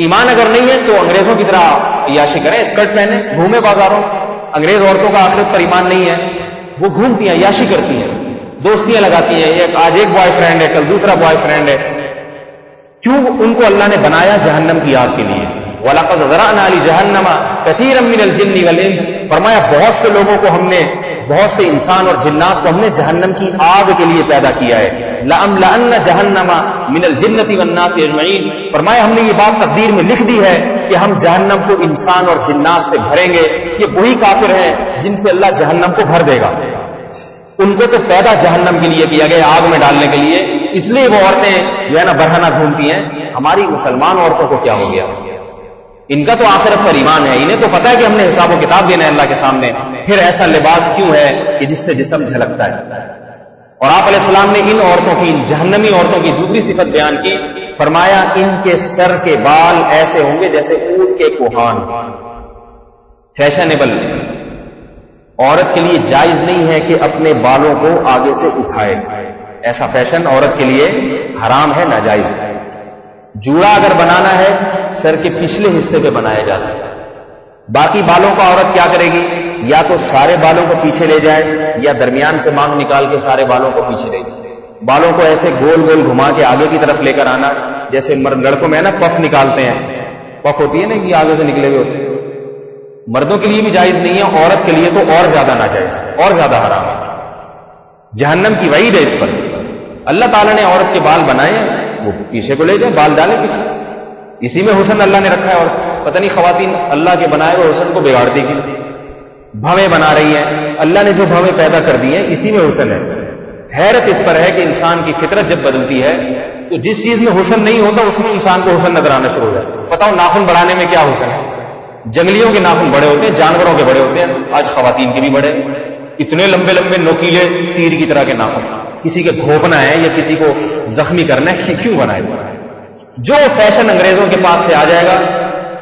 ایمان اگر نہیں ہے تو انگریزوں کی طرح عیاشی کریں، اسکرٹ پہنے گھومے بازاروں۔ انگریز عورتوں کا آخرت پر ایمان نہیں ہے، وہ گھومتی ہیں، عیاشی کرتی ہیں، دوستیاں لگاتی ہیں، آج ایک بوائے فرینڈ ہے، کل دوسرا بوائے فرینڈ ہے۔ کیوں؟ ان کو اللہ نے بنایا جہنم کی آگ کے لیے۔ وَلَقَدْ ذَرَأْنَا لِجَهَنَّمَ كَثِيرًا مِنَ الْجِنِّ وَالْإِنسِ، فرمایا بہت سے لوگوں کو ہم نے، بہت سے انسان اور جنات کو ہم نے جہنم کی آگ کے لیے پیدا کیا ہے۔ لَأَمْلَأَنَّ جَهَنَّمَ مِنَ الْجِنَّةِ وَالنَّاسِ أَجْمَعِينَ، فرمایا ہم نے یہ بات تقدیر میں لکھ دی ہے کہ ہم جہنم کو انسان اور جنات سے بھریں گے۔ یہ وہی کافر ہیں جن سے اللہ جہنم کو بھر دے گا، ان کو تو پیدا جہنم کے لیے کیا گیا، آگ میں ڈالنے کے لیے، اس لیے وہ عورتیں جو ہے نا برہنہ گھومتی ہیں. ہماری مسلمان عورتوں کو کیا ہو گیا؟ ان کا تو آخرت پر ایمان ہے, انہیں تو پتا ہے کہ ہم نے حساب و کتاب دینا ہے اللہ کے سامنے, پھر ایسا لباس کیوں ہے کہ جس سے جسم جھلکتا ہے؟ اور آپ علیہ السلام نے ان عورتوں کی, ان جہنمی عورتوں کی دوسری صفت بیان کی, فرمایا ان کے سر کے بال ایسے ہوں گے جیسے اونٹ کے کوہان. فیشنیبل عورت کے لیے جائز نہیں ہے کہ اپنے بالوں کو آگے سے اٹھائے, ایسا فیشن عورت کے لیے حرام ہے, ناجائز ہے. جوڑا اگر بنانا ہے سر کے پچھلے حصے پہ بنایا جا سکتا ہے. باقی بالوں کا عورت کیا کرے گی؟ یا تو سارے بالوں کو پیچھے لے جائے یا درمیان سے مانگ نکال کے سارے بالوں کو پیچھے لے جائے. بالوں کو ایسے گول گول گھما کے آگے کی طرف لے کر آنا, جیسے لڑکوں میں نا پف نکالتے ہیں, پف ہوتی ہے نا کہ آگے سے نکلے ہوئے ہوتے ہیں. مردوں کے لیے بھی جائز نہیں ہے, عورت کے لیے تو اور زیادہ ناجائز ہے, اور زیادہ حرام ہے. جہنم کی وعید ہے اس پر. اللہ تعالیٰ نے عورت کے بال بنائے, وہ پیچھے کو لے جائے, بال ڈالے پیچھے. اسی میں حسن اللہ نے رکھا ہے. اور پتہ نہیں خواتین اللہ کے بنائے ہوئے حسن کو بگاڑتی کی بھویں بنا رہی ہیں. اللہ نے جو بھویں پیدا کر دی ہیں اسی میں حسن ہے. حیرت اس پر ہے کہ انسان کی فطرت جب بدلتی ہے تو جس چیز میں حسن نہیں ہوتا اس میں انسان کو حسن نظر آنا شروع ہو جاتا ہے. بتاؤ ناخن بڑھانے میں کیا حسن ہے؟ جنگلیوں کے ناخن بڑے ہوتے ہیں, جانوروں کے بڑے ہوتے ہیں, آج خواتین کے بھی بڑے, اتنے لمبے لمبے نوکیلے تیر کی طرح کے ناخن. کسی کے گھونپنا ہے یا کسی کو زخمی کرنا ہے, کیوں بنائے؟ جو فیشن انگریزوں کے پاس سے آ جائے گا,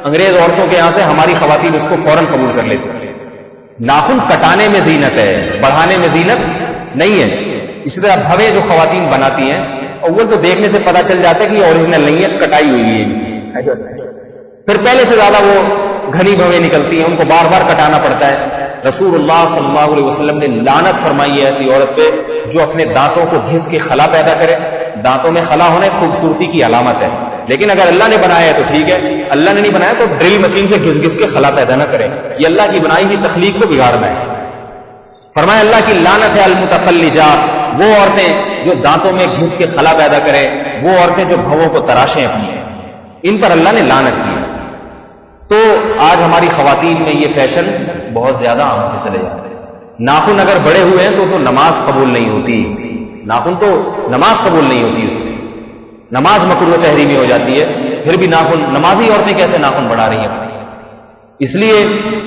انگریز عورتوں کے یہاں سے, ہماری خواتین اس کو فوراً قبول کر لیتی ہیں. ناخن کٹانے میں زینت ہے, بڑھانے میں زینت نہیں ہے. اسی طرح بھویں جو خواتین بناتی ہیں, اول تو دیکھنے سے پتہ چل جاتا ہے کہ یہ اوریجنل نہیں ہے, کٹائی ہوئی ہے. پھر پہلے سے زیادہ وہ گھنی بھویں نکلتی ہیں, ان کو بار بار کٹانا پڑتا ہے. رسول اللہ صلی اللہ علیہ وسلم نے لعنت فرمائی ہے ایسی عورت پہ جو اپنے دانتوں کو گھس کے خلا پیدا کرے. دانتوں میں خلا ہونا خوبصورتی کی علامت ہے, لیکن اگر اللہ نے بنایا ہے تو ٹھیک ہے, اللہ نے نہیں بنایا تو ڈرل مشین سے گھس گھس کے خلا پیدا نہ کرے. یہ اللہ کی بنائی ہوئی تخلیق کو بگاڑنا ہے. فرمایا اللہ کی لعنت ہے المتفلجات, وہ عورتیں جو دانتوں میں گھس کے خلا پیدا کرے, وہ عورتیں جو بھووں کو تراشیں اپنی, ان پر اللہ نے لعنت کی. تو آج ہماری خواتین میں یہ فیشن بہت زیادہ عام ہوتے چلے جاتے ہیں. ناخن اگر بڑے ہوئے ہیں تو نماز قبول نہیں ہوتی. ناخن تو نماز قبول نہیں ہوتی, اس میں نماز مکروہ تحریمی ہو جاتی ہے. پھر بھی ناخن, نمازی عورتیں کیسے ناخن بڑھا رہی ہیں؟ اس لیے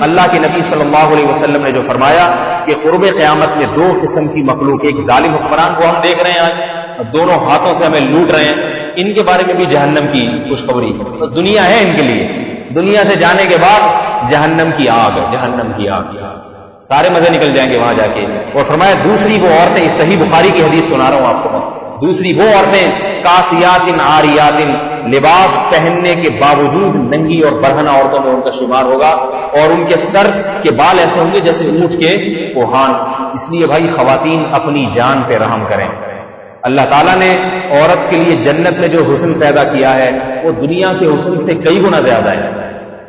اللہ کے نبی صلی اللہ علیہ وسلم نے جو فرمایا کہ قرب قیامت میں دو قسم کی مخلوق, ایک ظالم حکمران کو ہم دیکھ رہے ہیں آج, دونوں ہاتھوں سے ہمیں لوٹ رہے ہیں, ان کے بارے میں بھی جہنم کی خوشخبری. تو دنیا ہے ان کے لیے, دنیا سے جانے کے بعد جہنم کی آگ ہے, جہنم کی آگ, سارے مزے نکل جائیں گے وہاں جا کے. اور فرمایا دوسری وہ عورتیں, اس صحیح بخاری کی حدیث سنا رہا ہوں آپ کو, دوسری وہ عورتیں کاسیات عاریات, لباس پہننے کے باوجود ننگی اور برہنہ عورتوں میں ان کا شمار ہوگا, اور ان کے سر کے بال ایسے ہوں گے جیسے اونٹ کے کوہان. اس لیے بھائی خواتین اپنی جان پہ رحم کریں. اللہ تعالیٰ نے عورت کے لیے جنت میں جو حسن پیدا کیا ہے وہ دنیا کے حسن سے کئی گنا زیادہ ہے,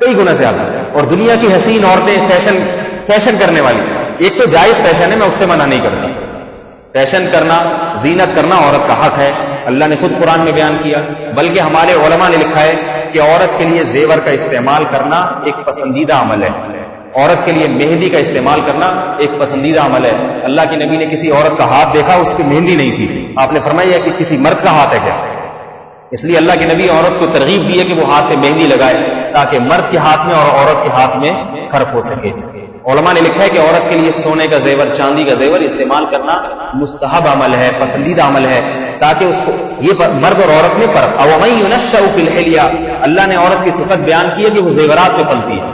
کئی گنا زیادہ. اور دنیا کی حسین عورتیں فیشن کرنے والی, ایک تو جائز فیشن ہے, میں اس سے منع نہیں کرتا. فیشن کرنا, زینت کرنا عورت کا حق ہے, اللہ نے خود قرآن میں بیان کیا. بلکہ ہمارے علماء نے لکھا ہے کہ عورت کے لیے زیور کا استعمال کرنا ایک پسندیدہ عمل ہے. عورت کے لیے مہندی کا استعمال کرنا ایک پسندیدہ عمل ہے. اللہ کے نبی نے کسی عورت کا ہاتھ دیکھا, اس پہ مہندی نہیں تھی, آپ نے فرمایا کہ کسی مرد کا ہاتھ ہے کیا؟ اس لیے اللہ کے نبی عورت کو ترغیب دی ہے کہ وہ ہاتھ پہ مہندی لگائے تاکہ مرد کے ہاتھ میں اور عورت کے ہاتھ میں فرق ہو سکے. علماء نے لکھا ہے کہ عورت کے لیے سونے کا زیور, چاندی کا زیور استعمال کرنا مستحب عمل ہے, پسندیدہ عمل ہے, تاکہ اس کو یہ مرد اور عورت میں فرق. او من ينشأ في الحلیہ, اللہ نے عورت کی صفت بیان کی ہے کہ وہ زیورات پہ پلتی ہے.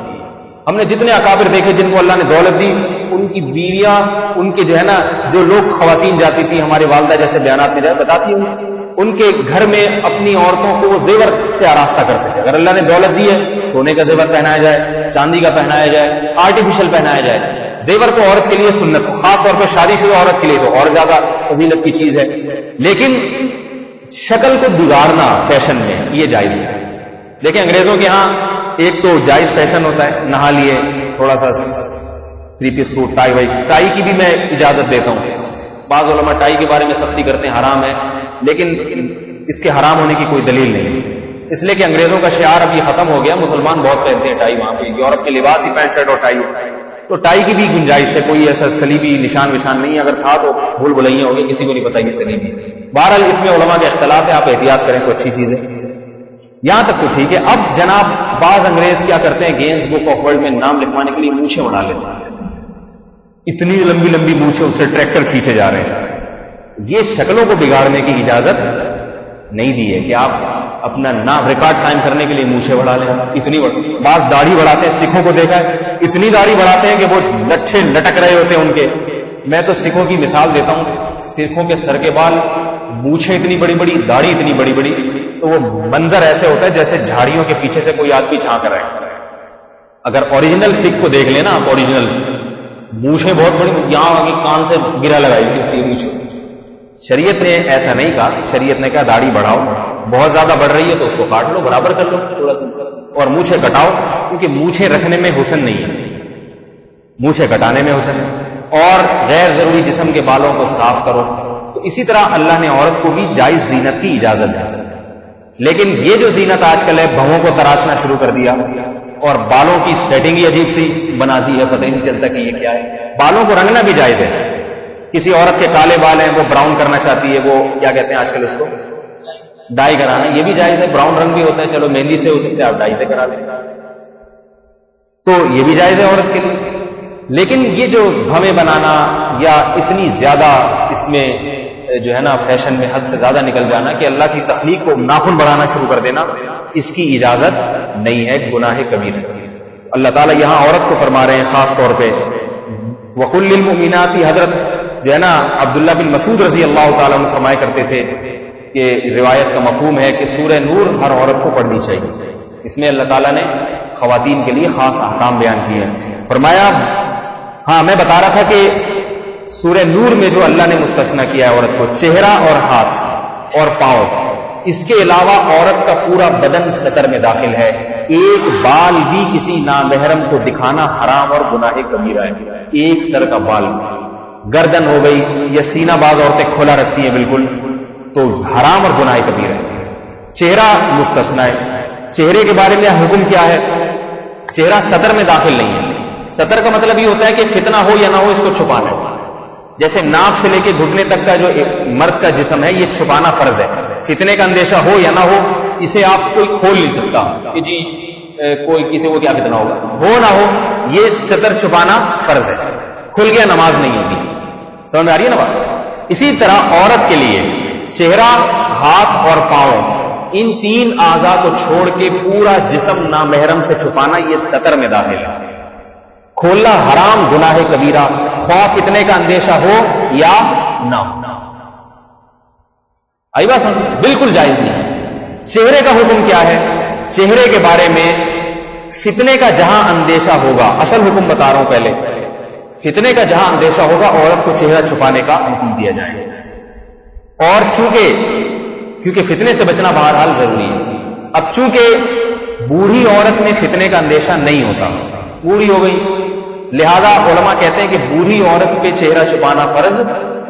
ہم نے جتنے اکابر دیکھے جن کو اللہ نے دولت دی, ان کی بیویاں, ان کے جو ہے نا, جو لوگ خواتین جاتی تھی, ہماری والدہ جیسے بیانات میں بتاتی ہوں, ان کے گھر میں اپنی عورتوں کو وہ زیور سے آراستہ کرتے تھے. اگر اللہ نے دولت دی ہے, سونے کا زیور پہنایا جائے, چاندی کا پہنایا جائے, آرٹیفیشل پہنایا جائے. زیور تو عورت کے لیے سنت, خاص طور پہ شادی شدہ عورت کے لیے تو اور زیادہ فضیلت کی چیز ہے. لیکن شکل کو بگاڑنا فیشن میں یہ جائز ہے. لیکن انگریزوں کے ہاں ایک تو جائز فیشن ہوتا ہے, نہا لیے تھوڑا سا 3 پیس سوٹ, ٹائی وائی, ٹائی کی بھی میں اجازت دیتا ہوں. بعض علماء ٹائی کے بارے میں سختی کرتے ہیں, حرام ہے, لیکن اس کے حرام ہونے کی کوئی دلیل نہیں. اس لیے کہ انگریزوں کا شعار اب یہ ختم ہو گیا, مسلمان بہت پہنتے ہیں ٹائی. وہاں پہ یورپ کے لباس ہی پینٹ شرٹ اور ٹائی, تو ٹائی کی بھی گنجائش ہے, کوئی ایسا صلیبی نشان وشان نہیں ہے. اگر تھا تو بھول بھلائیاں ہو گئی, کسی کو نہیں پتا یہ صلیبی. بہرحال اس میں علماء کے اختلاف ہے، آپ احتیاط کریں تو اچھی چیز ہے، یہاں تک تو ٹھیک ہے۔ اب جناب بعض انگریز کیا کرتے ہیں، گینز بک آف ورلڈ میں نام لکھوانے کے لیے مونچھیں اڑا لیتے ہیں، اتنی لمبی لمبی مونچھیں، اس سے ٹریکٹر کھینچے جا رہے ہیں۔ یہ شکلوں کو بگاڑنے کی اجازت نہیں دی ہے کہ آپ اپنا نام ریکارڈ قائم کرنے کے لیے مونچھیں بڑھا لیں، اتنی بعض داڑھی بڑھاتے ہیں، سکھوں کو دیکھا ہے اتنی داڑھی بڑھاتے ہیں کہ وہ لٹھے لٹک رہے ہوتے ہیں ان کے۔ میں تو سکھوں کی مثال دیتا ہوں، سکھوں کے سر کے بال، مونچھیں اتنی بڑی بڑی، داڑھی اتنی بڑی بڑی، تو وہ منظر ایسے ہوتا ہے جیسے جھاڑیوں کے پیچھے سے کوئی آدمی جھانک رہا ہے۔ اگر اوریجنل سکھ کو دیکھ لینا آپ، اوریجنل مونچھیں بہت بڑی، یہاں آگے کان سے گرا لگائی ہوئی مونچھیں۔ شریعت نے ایسا نہیں کہا، شریعت نے کہا داڑھی بڑھاؤ، بہت زیادہ بڑھ رہی ہے تو اس کو کاٹ لو، برابر کر لو تھوڑا سا، اور مونچھیں کٹاؤ، کیونکہ مونچھیں رکھنے میں حسن نہیں ہے، مونچھیں کٹانے میں حسن ہے۔ اور غیر ضروری جسم کے بالوں کو صاف کرو۔ تو اسی طرح اللہ نے عورت کو بھی جائز زینت کی اجازت دی، لیکن یہ جو زینت آج کل ہے، بھووں کو تراشنا شروع کر دیا اور بالوں کی سیٹنگ ہی عجیب سی بنا دی ہے، پتہ ہی نہیں چلتا کہ یہ کیا ہے۔ بالوں کو رنگنا بھی جائز ہے، کسی عورت کے کالے بال ہیں وہ براؤن کرنا چاہتی ہے، وہ کیا کہتے ہیں آج کل اس کو، ڈائی کرانا، یہ بھی جائز ہے۔ براؤن رنگ بھی ہوتا ہے، چلو مہندی سے ہو سکتے آپ ڈائی سے کرا لیں، تو یہ بھی جائز ہے عورت کے لیے۔ لیکن یہ جو بھویں بنانا یا اتنی زیادہ اس میں جو ہے نا فیشن میں حد سے زیادہ نکل جانا کہ اللہ کی تخلیق کو ناخن بڑھانا شروع کر دینا، اس کی اجازت نہیں ہے، گناہ کبیرہ۔ اللہ تعالیٰ یہاں عورت کو فرما رہے ہیں خاص طور پہ، وَقُلْ لِلْمُؤْمِنَاتِ، حضرت جو ہے نا عبداللہ بن مسعود رضی اللہ تعالیٰ عنہ فرمایا کرتے تھے کہ روایت کا مفہوم ہے کہ سورہ نور ہر عورت کو پڑھنی چاہیے، اس میں اللہ تعالیٰ نے خواتین کے لیے خاص احکام بیان کیے ہیں۔ فرمایا، ہاں میں بتا رہا تھا کہ سورہ نور میں جو اللہ نے مستثنیٰ کیا ہے عورت کو، چہرہ اور ہاتھ اور پاؤں، اس کے علاوہ عورت کا پورا بدن سطر میں داخل ہے، ایک بال بھی کسی نامحرم کو دکھانا حرام اور گناہ کبیرہ ہے، ایک سر کا بال، گردن ہو گئی یا سینہ بعض عورتیں کھلا رکھتی ہیں بالکل، تو حرام اور گناہ کبیرہ ہے۔ چہرہ مستثنیٰ ہے، چہرے کے بارے میں حکم کیا ہے، چہرہ سطر میں داخل نہیں ہے۔ سطر کا مطلب یہ ہوتا ہے کہ فتنہ ہو یا نہ ہو اس کو چھپانا ہے، جیسے ناف سے لے کے گھٹنے تک کا جو مرد کا جسم ہے یہ چھپانا فرض ہے، فتنے کا اندیشہ ہو یا نہ ہو اسے آپ کوئی کھول نہیں سکتا کہ جی کوئی کسی کو کیا فتنہ ہوگا، ہو نہ ہو یہ سطر چھپانا فرض ہے، کھل گیا نماز نہیں ہوتی۔ سمجھ میں آ رہی ہے نا بات؟ اسی طرح عورت کے لیے چہرہ، ہاتھ اور پاؤں، ان تین اعضاء کو چھوڑ کے پورا جسم نامحرم سے چھپانا یہ سطر میں داخل ہے، کھولنا حرام گناہ کبیرہ، خواہ فتنے کا اندیشہ ہو یا نہ ہو۔ آئی بات سمجھ؟ بالکل جائز نہیں ہے۔ چہرے کا حکم کیا ہے؟ چہرے کے بارے میں فتنے کا جہاں اندیشہ ہوگا، اصل حکم بتا رہا ہوں پہلے، فتنے کا جہاں اندیشہ ہوگا عورت کو چہرہ چھپانے کا حکم دیا جائے گا، اور کیونکہ فتنے سے بچنا بہرحال ضروری ہے۔ اب چونکہ بوڑھی عورت میں فتنے کا اندیشہ نہیں ہوتا، بوڑھی ہو گئی، لہذا علماء کہتے ہیں کہ بوڑھی عورت پہ چہرہ چھپانا فرض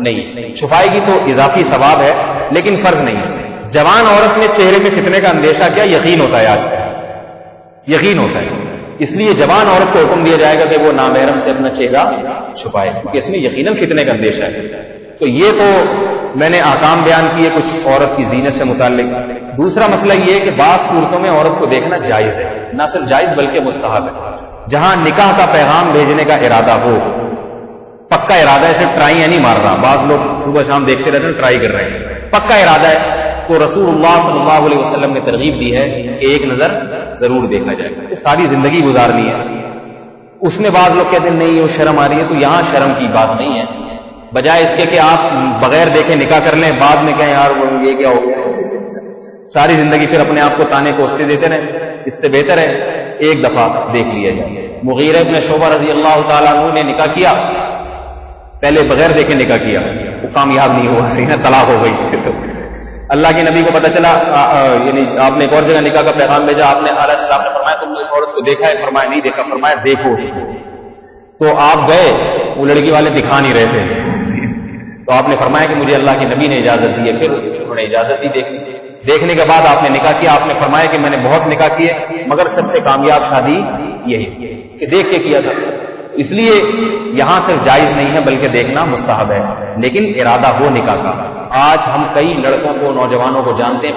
نہیں، چھپائے گی تو اضافی ثواب ہے لیکن فرض نہیں ہے۔ جوان عورت میں چہرے میں فتنے کا اندیشہ کیا یقین ہوتا ہے، آج یقین ہوتا ہے، اس لیے جوان عورت کو حکم دیا جائے گا کہ وہ نامحرم سے اپنا چہرہ چھپائے، کیونکہ اس میں یقیناً فتنے کا اندیشہ ہے۔ تو یہ تو میں نے احکام بیان کیے کچھ عورت کی زینت سے متعلق۔ دوسرا مسئلہ یہ ہے کہ بعض صورتوں میں عورت کو دیکھنا جائز ہے، نہ صرف جائز بلکہ مستحب ہے، جہاں نکاح کا پیغام بھیجنے کا ارادہ ہو، پکا ارادہ ہے، صرف ٹرائی نہیں مار رہا، بعض لوگ صبح شام دیکھتے رہتے ہیں ٹرائی کر رہے ہیں، پکا ارادہ ہے تو رسول اللہ صلی اللہ علیہ وسلم نے ترغیب دی ہے کہ ایک نظر ضرور دیکھا جائے، ساری زندگی گزارنی ہے۔ اس میں بعض لوگ کہتے ہیں نہیں وہ شرم آ رہی ہے، تو یہاں شرم کی بات نہیں ہے، بجائے اس کے کہ آپ بغیر دیکھے نکاح کر لیں، بعد میں کہیں یار یہ کیا ہو گیا، ساری زندگی پھر اپنے آپ کو تانے کوستے دیتے رہیں، اس سے بہتر ہے ایک دفعہ دیکھ لیا جائے۔ مغیرہ ابن شعبہ رضی اللہ تعالیٰ عنہ نے نکاح کیا، پہلے بغیر دیکھے نکاح کیا، وہ کامیاب نہیں ہوا، صحیح نا، طلاق ہو گئی۔ تو اللہ کے نبی کو پتہ چلا، یعنی آپ نے ایک اور جگہ نکاح کا پیغام بھیجا، آپ نے اعلیٰ السلام نے فرمایا تم نے اس عورت کو دیکھا ہے؟ فرمایا نہیں دیکھا، فرمایا دیکھو اس کو۔ تو آپ گئے، وہ لڑکی والے دکھا نہیں رہے تھے، تو آپ نے فرمایا کہ مجھے اللہ کے نبی نے اجازت دی ہے، پھر انہوں نے اجازت دی دیکھنے کے بعد آپ نے نکاح کیا۔ آپ نے فرمایا کہ میں نے بہت نکاح کیے مگر سب سے کامیاب شادی یہی کہ دیکھ کے کیا تھا۔ اس لیے یہاں صرف جائز نہیں ہے بلکہ دیکھنا مستحب ہے، لیکن ارادہ ہو نکاح کا۔ آج ہم کئی لڑکوں کو، نوجوانوں کو جانتے ہیں،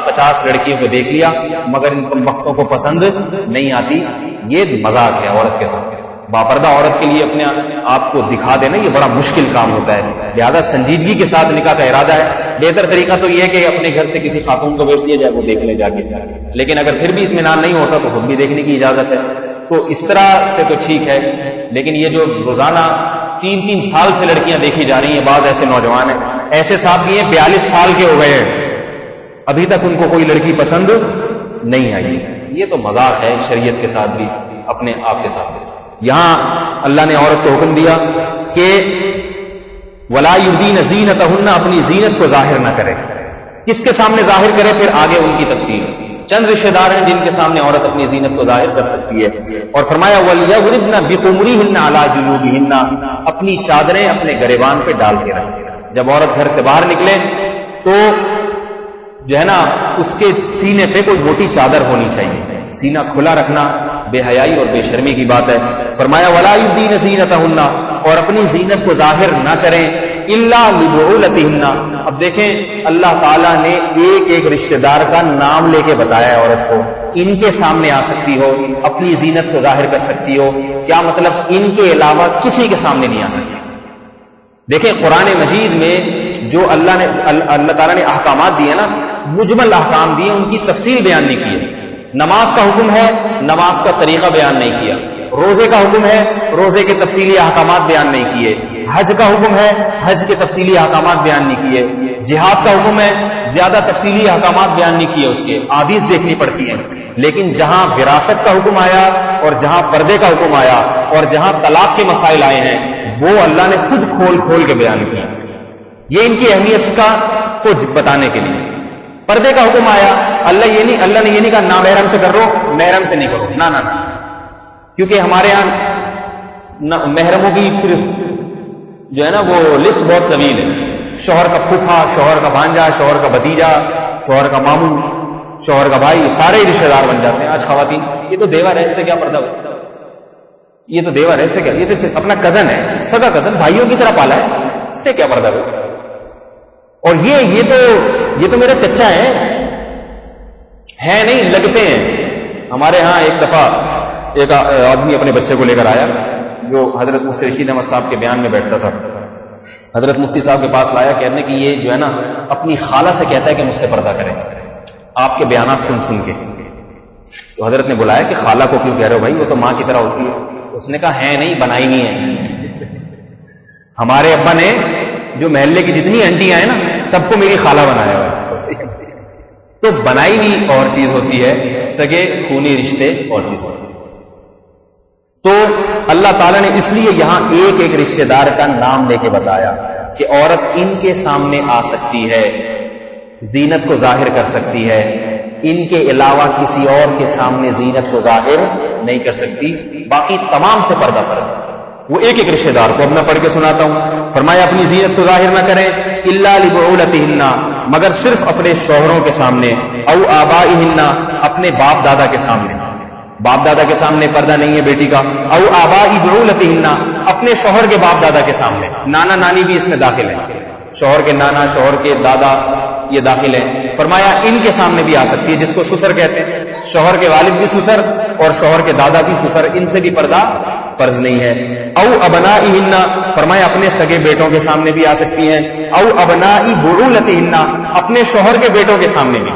50 لڑکیوں کو دیکھ لیا مگر ان وقتوں کو پسند نہیں آتی۔ یہ مذاق ہے عورت کے ساتھ۔ باپردہ عورت کے لیے اپنے آپ کو دکھا دینا یہ بڑا مشکل کام ہوتا ہے، لہذا سنجیدگی کے ساتھ نکاح کا ارادہ ہے۔ بہتر طریقہ تو یہ ہے کہ اپنے گھر سے کسی خاتون کو بھیج دیا جائے، وہ دیکھ لے جا کے، لیکن اگر پھر بھی اطمینان نہیں ہوتا تو خود بھی دیکھنے کی اجازت ہے۔ تو اس طرح سے تو ٹھیک ہے، لیکن یہ جو روزانہ 3 سال سے لڑکیاں دیکھی جا رہی ہیں، بعض ایسے نوجوان ہیں، ایسے صاحب بھی ہیں 42 سال کے ہو گئے ہیں، ابھی تک ان کو کوئی لڑکی پسند نہیں آئی۔ یہ تو مذاق ہے شریعت کے ساتھ بھی، اپنے آپ کے ساتھ بھی۔ یہاں اللہ نے عورت کو حکم دیا کہ وَلَا يُبْدِينَ زِينَتَهُنَّ، اپنی زینت کو ظاہر نہ کرے۔ کس کے سامنے ظاہر کرے؟ پھر آگے ان کی تفصیل۔ چند رشتہ دار ہیں جن کے سامنے عورت اپنی زینت کو ظاہر کر سکتی ہے، اور فرمایا وَلْيَضْرِبْنَ بِخُمُرِهِنَّ عَلَى جُيُوبِهِنَّ، اپنی چادریں اپنے گریبان پہ ڈال کے رکھے۔ جب عورت گھر سے باہر نکلے تو جو ہے نا اس کے سینے پہ کوئی موٹی چادر ہونی چاہیے، سینہ کھلا رکھنا بے حیائی اور بے شرمی کی بات ہے۔ فرمایا وَلَا يُبْدِينَ زِينَتَهُنَّ، اور اپنی زینت کو ظاہر نہ کریں، إِلَّا لِبُعُولَتِهِنَّ۔ اب دیکھیں اللہ تعالیٰ نے ایک رشتہ دار کا نام لے کے بتایا ہے عورت کو، ان کے سامنے آ سکتی ہو، اپنی زینت کو ظاہر کر سکتی ہو، کیا مطلب ان کے علاوہ کسی کے سامنے نہیں آ سکتی۔ دیکھیں قرآن مجید میں جو اللہ تعالیٰ نے احکامات دیے نا، مجمل احکام دیے، ان کی تفصیل بیان نہیں کی ہے۔ نماز کا حکم ہے، نماز کا طریقہ بیان نہیں کیا۔ روزے کا حکم ہے، روزے کے تفصیلی احکامات بیان نہیں کیے۔ حج کا حکم ہے، حج کے تفصیلی احکامات بیان نہیں کیے۔ جہاد کا حکم ہے، زیادہ تفصیلی احکامات بیان نہیں کیے، اس کے احادیث دیکھنی پڑتی ہیں۔ لیکن جہاں وراثت کا حکم آیا اور جہاں پردے کا حکم آیا اور جہاں طلاق کے مسائل آئے ہیں، وہ اللہ نے خود کھول کے بیان کیا، یہ ان کی اہمیت کو بتانے کے لیے۔ پردے کا حکم آیا، اللہ نے یہ نہیں کہا نامحرم سے کر رہو، محرم سے نہیں کرو، نہ، کیونکہ ہمارے ہاں محرموں کی پھر جو ہے نا وہ لسٹ بہت طویل ہے۔ شوہر کا پھوپھا، شوہر کا بھانجا، شوہر کا بھتیجا، شوہر کا ماموں، شوہر کا بھائی، سارے رشتہ دار بن جاتے ہیں آج خواتین۔ یہ تو دیور ہے، اس سے کیا پردہ ہو؟ یہ تو دیور ہے، اس سے کیا؟ یہ تو اپنا کزن ہے، سگا کزن، بھائیوں کی طرح پالا ہے، اس سے کیا پردہ ہو؟ اور یہ تو میرا چچا ہے نہیں، لگتے ہیں۔ ہمارے ہاں ایک دفعہ ایک آدمی اپنے بچے کو لے کر آیا جو حضرت مفتی رشید احمد صاحب کے بیان میں بیٹھتا تھا۔ حضرت مفتی صاحب کے پاس لایا، کہنے کہ یہ جو ہے نا اپنی خالہ سے کہتا ہے کہ مجھ سے پردہ کرے، آپ کے بیانات سن کے۔ تو حضرت نے بلایا کہ خالہ کو کیوں کہہ رہے ہو بھائی، وہ تو ماں کی طرح ہوتی ہے۔ اس نے کہا ہے نہیں، بنائی نہیں ہے۔ ہمارے ابا نے جو محلے کی جتنی انٹیاں ہیں نا سب کو میری خالہ بنایا ہوا ہے۔ تو بنائی نہیں اور چیز ہوتی ہے، سگے خونی رشتے اور چیز ہوتی ہے۔ تو اللہ تعالیٰ نے اس لیے یہاں ایک رشتہ دار کا نام لے کے بتایا کہ عورت ان کے سامنے آ سکتی ہے، زینت کو ظاہر کر سکتی ہے، ان کے علاوہ کسی اور کے سامنے زینت کو ظاہر نہیں کر سکتی، باقی تمام سے پردہ فرض۔ وہ ایک رشتہ دار کو اب میں پڑھ کے سناتا ہوں۔ فرمایا اپنی زینت کو ظاہر نہ کریں، الا لبعولتہن، مگر صرف اپنے شوہروں کے سامنے، او آبائہن، اپنے باپ دادا کے سامنے۔ باپ دادا کے سامنے پردہ نہیں ہے بیٹی کا۔ او آبائی بعولتہن، اپنے شوہر کے باپ دادا کے سامنے، نانا نانی بھی اس میں داخل ہیں، شوہر کے نانا، شوہر کے دادا یہ داخل ہیں۔ فرمایا ان کے سامنے بھی آ سکتی ہے، جس کو سسر کہتے ہیں، شوہر کے والد بھی سسر اور شوہر کے دادا بھی سسر، ان سے بھی پردہ فرض نہیں ہے۔ او ابنائہن، فرمایا اپنے سگے بیٹوں کے سامنے بھی آ سکتی ہیں۔ او ابنائی بعولتہن، اپنے شوہر کے بیٹوں کے سامنے بھی۔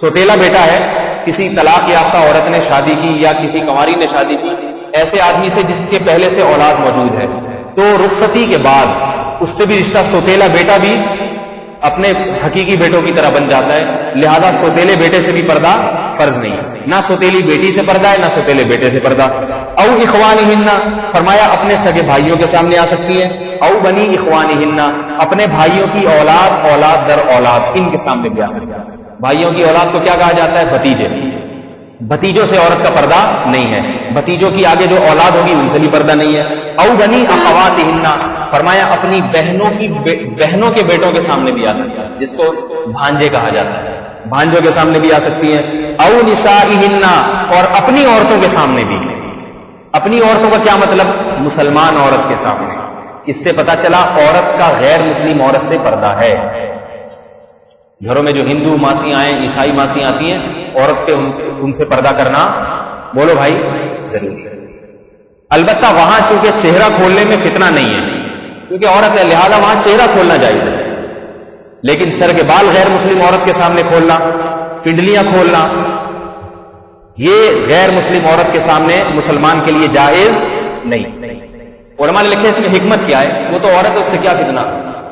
سوتیلا بیٹا ہے، کسی طلاق یافتہ عورت نے شادی کی یا کسی کنواری نے شادی کی، ایسے آدمی سے جس کے پہلے سے اولاد موجود ہے، تو رخصتی کے بعد اس سے بھی رشتہ، سوتیلا بیٹا بھی اپنے حقیقی بیٹوں کی طرح بن جاتا ہے، لہذا سوتیلے بیٹے سے بھی پردہ فرض نہیں ہے، نہ سوتیلی بیٹی سے پردہ ہے نہ سوتیلے بیٹے سے پردہ۔ او اخوانہن، فرمایا اپنے سگے بھائیوں کے سامنے آ سکتی ہیں۔ او بنی اخوانہن، اپنے بھائیوں کی اولاد در اولاد، ان کے سامنے بھی آ سکتی ہے۔ بھائیوں کی اولاد کو کیا کہا جاتا ہے؟ بھتیجے۔ بھتیجوں سے عورت کا پردہ نہیں ہے، بھتیجوں کی آگے جو اولاد ہوگی ان سے بھی پردہ نہیں ہے۔ او بنی اخواتہن، فرمایا اپنی بہنوں کے بیٹوں کے سامنے بھی آ سکتا ہے، جس کو بھانجے کہا جاتا ہے، بھانجوں کے سامنے بھی آ سکتی ہیں۔ او نسائہن، اور اپنی عورتوں کے سامنے بھی۔ اپنی عورتوں کا کیا مطلب؟ مسلمان عورت کے سامنے. اس سے پتا چلا عورت کا غیر مسلم عورت سے پردہ ہے. گھروں میں جو ہندو ماسیاں آئیں، عیسائی ماسیاں آتی ہیں، عورت کے ان سے پردہ کرنا، بولو بھائی، ضروری ہے. البتہ وہاں چونکہ چہرہ کھولنے میں فتنہ نہیں ہے کیونکہ عورت ہے، لہذا وہاں چہرہ کھولنا جائز ہے. لیکن سر کے بال غیر مسلم عورت کے سامنے کھولنا، پنڈلیاں کھولنا، یہ غیر مسلم عورت کے سامنے مسلمان کے لیے جائز نہیں. علماء نے لکھے اس میں حکمت کیا ہے. وہ تو عورت ہے، اس سے کیا فتنہ.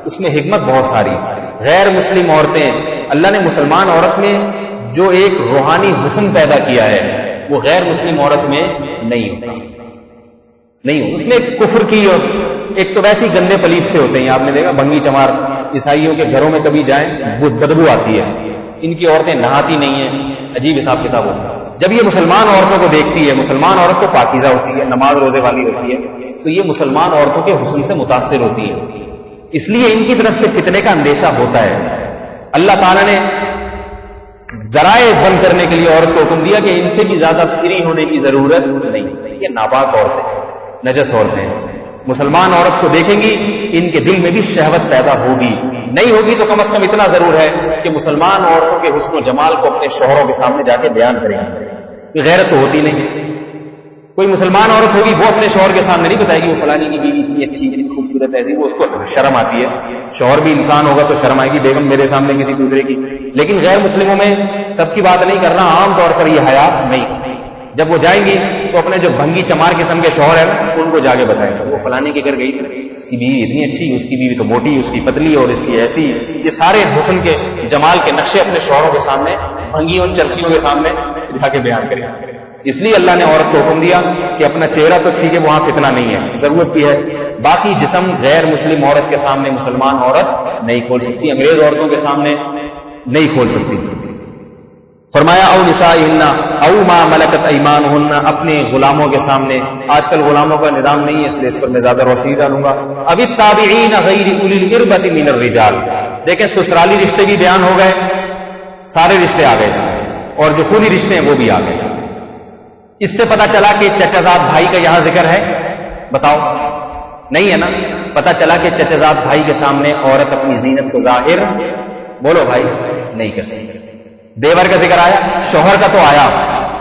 اس میں حکمت بہت ساری. غیر مسلم عورتیں، اللہ نے مسلمان عورت میں جو ایک روحانی حسن پیدا کیا ہے وہ غیر مسلم عورت میں نہیں ہوتا. نہیں ہو. اس میں کفر کی، اور ایک تو ویسے ہی گندے پلیت سے ہوتے ہیں. آپ نے دیکھا بھنگی چمار عیسائیوں کے گھروں میں کبھی جائیں بدبو آتی ہے. ان کی عورتیں نہاتی نہیں ہیں، عجیب حساب کتاب ہوتا ہے. جب یہ مسلمان عورتوں کو دیکھتی ہے، مسلمان عورت تو پاکیزہ ہوتی ہے، نماز روزے والی ہوتی ہے، تو یہ مسلمان عورتوں کے حسن سے متاثر ہوتی ہے. اس لیے ان کی طرف سے فتنے کا اندیشہ ہوتا ہے. اللہ تعالیٰ نے ذرائع بند کرنے کے لیے عورت کو حکم دیا کہ ان سے بھی زیادہ فری ہونے کی ضرورت نہیں. یہ ناپاک عورتیں، نجس عورتیں مسلمان عورت کو دیکھیں گی، ان کے دل میں بھی شہوت پیدا ہوگی. نہیں ہوگی تو کم از کم اتنا ضرور ہے کہ مسلمان عورتوں کے حسن و جمال کو اپنے شوہروں کے سامنے جا کے بیان کریں گے. غیرت تو ہوتی نہیں. کوئی مسلمان عورت ہوگی وہ اپنے شوہر کے سامنے نہیں بتائے گی وہ فلانی کی بیوی اتنی اچھی اتنی خوبصورت ایسی، وہ اس کو شرم آتی ہے. شوہر بھی انسان ہوگا تو شرم آئے گی، بیگم میرے سامنے کسی دوسرے کی. لیکن غیر مسلموں میں سب کی بات نہیں کرنا، عام طور پر یہ حیا نہیں. جب وہ جائیں گی تو اپنے جو بھنگی چمار قسم کے شوہر ہیں ان کو جا کے بتائیں گے وہ فلانی کے گھر گئی، اس کی بیوی اتنی اچھی، اس کی بیوی تو موٹی، اس کی پتلی، اور اس کی ایسی. یہ سارے حسن کے جمال کے نقشے اپنے شوہروں کے سامنے، بھنگیوں چرسیوں کے سامنے جا کے بیان کریں. اس لیے اللہ نے عورت کو حکم دیا کہ اپنا چہرہ تو ٹھیک ہے، وہاں فتنہ نہیں ہے، ضرورت بھی ہے، باقی جسم غیر مسلم عورت کے سامنے مسلمان عورت نہیں کھول سکتی، انگریز عورتوں کے سامنے نہیں کھول سکتی. فرمایا او نسائہن او ما ملکت ایمانہن، اپنے غلاموں کے سامنے. آج کل غلاموں کا نظام نہیں ہے اس لیے اس پر میں زیادہ روشنی ڈالوں گا. اب التابعین غیر اولی الاربۃ من الرجال، دیکھیں سسرالی رشتے بھی بیان ہو گئے، سارے رشتے آ گئے اس میں، اور جو خونی رشتے ہیں وہ بھی آ گئے. اس سے پتا چلا کہ چچا زاد بھائی کا یہاں ذکر ہے، بتاؤ نہیں ہے نا. پتا چلا کہ چچا زاد بھائی کے سامنے عورت اپنی زینت کو ظاہر، بولو بھائی، نہیں کر سکتی. دیور کا ذکر آیا، شوہر کا تو آیا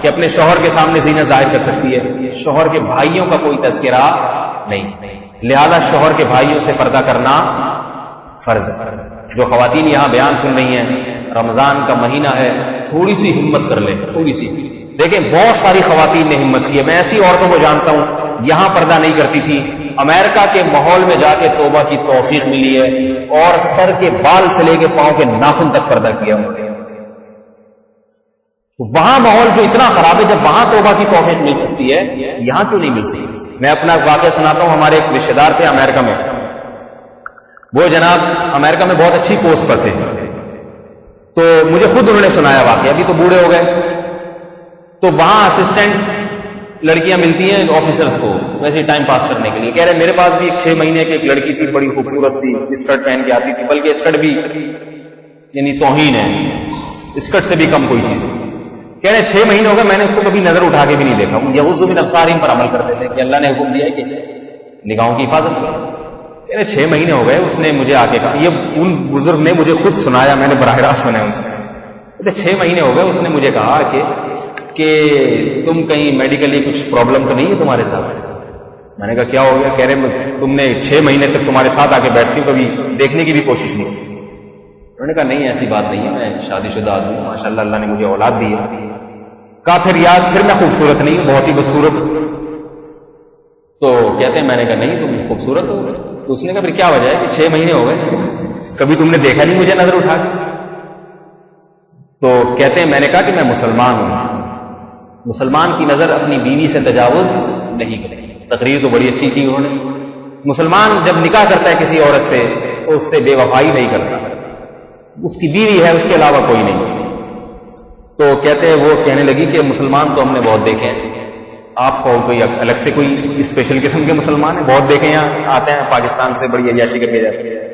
کہ اپنے شوہر کے سامنے زینت ظاہر کر سکتی ہے. شوہر کے بھائیوں کا کوئی تذکرہ نہیں، لہذا شوہر کے بھائیوں سے پردہ کرنا فرض ہے. جو خواتین یہاں بیان سن رہی ہیں، رمضان کا مہینہ ہے، تھوڑی سی ہمت کر لیں، تھوڑی سی. دیکھیں بہت ساری خواتین نے ہمت کی ہے. میں ایسی عورتوں کو جانتا ہوں یہاں پردہ نہیں کرتی تھی، امریکہ کے ماحول میں جا کے توبہ کی توفیق ملی ہے، اور سر کے بال سے لے کے پاؤں کے ناخن تک پردہ کیا انہوں نے. تو وہاں ماحول جو اتنا خراب ہے، جب وہاں توبہ کی توفیق مل سکتی ہے یہاں کیوں نہیں مل سکتی. میں اپنا واقعہ سناتا ہوں. ہمارے ایک رشتے دار تھے امریکہ میں، وہ جناب امریکہ میں بہت اچھی پوسٹ پر تھے، تو مجھے خود انہوں نے سنایا واقعہ. ابھی تو بوڑھے ہو گئے. تو وہاں اسسٹنٹ لڑکیاں ملتی ہیں آفیسرز کو ویسے ٹائم پاس کرنے کے لیے. کہہ رہے میرے پاس بھی ایک 6 مہینے کی ایک لڑکی تھی، بڑی خوبصورت سی، اسکرٹ پہن کے آتی تھی، بلکہ اسکرٹ بھی یعنی توہین ہے، اسکرٹ سے بھی کم کوئی چیز. کہہ رہے 6 مہینے ہو گئے میں نے اس کو کبھی نظر اٹھا کے بھی نہیں دیکھا. یغض من ابصارہم پر عمل کرتے تھے کہ اللہ نے حکم دیا ہے کہ نگاہوں کی حفاظت کرو. کہہ رہے 6 مہینے ہو گئے. اس نے مجھے آ کے کہا، یہ ان بزرگ نے مجھے خود سنایا، میں نے براہ راست سنا ان سے. 6 مہینے ہو گئے. اس نے مجھے کہا کہ تم کہیں میڈیکلی کچھ پرابلم تو نہیں ہے تمہارے ساتھ. میں نے کہا کیا ہو گیا. کہہ رہے تم نے 6 مہینے تک تمہارے ساتھ آ کے بیٹھتی ہوں، کبھی دیکھنے کی بھی کوشش نہیں کی. انہوں نے کہا نہیں ایسی بات نہیں ہے، میں شادی شدہ آدمی ہوں، ماشاء اللہ اللہ نے مجھے اولاد دی ہے. کہا پھر میں خوبصورت نہیں ہوں، بہت ہی بدصورت. تو کہتے ہیں میں نے کہا نہیں تم خوبصورت ہو. تو اس نے کہا پھر کیا وجہ ہے کہ 6 مہینے ہو گئے کبھی تم نے دیکھا نہیں مجھے نظر اٹھا کے. تو کہتے ہیں میں نے کہا کہ میں مسلمان ہوں، مسلمان کی نظر اپنی بیوی سے تجاوز نہیں کرے. تقریر تو بڑی اچھی کی انہوں نے. مسلمان جب نکاح کرتا ہے کسی عورت سے تو اس سے بے وفائی نہیں کرتا، اس کی بیوی ہے، اس کے علاوہ کوئی نہیں. تو کہتے ہیں وہ کہنے لگی کہ مسلمان تو ہم نے بہت دیکھے ہیں، آپ کو کوئی الگ سے کوئی اسپیشل قسم کے مسلمان ہیں؟ بہت دیکھے، یہاں آتے ہیں پاکستان سے بڑی عیاشی کر کے جاتے ہیں.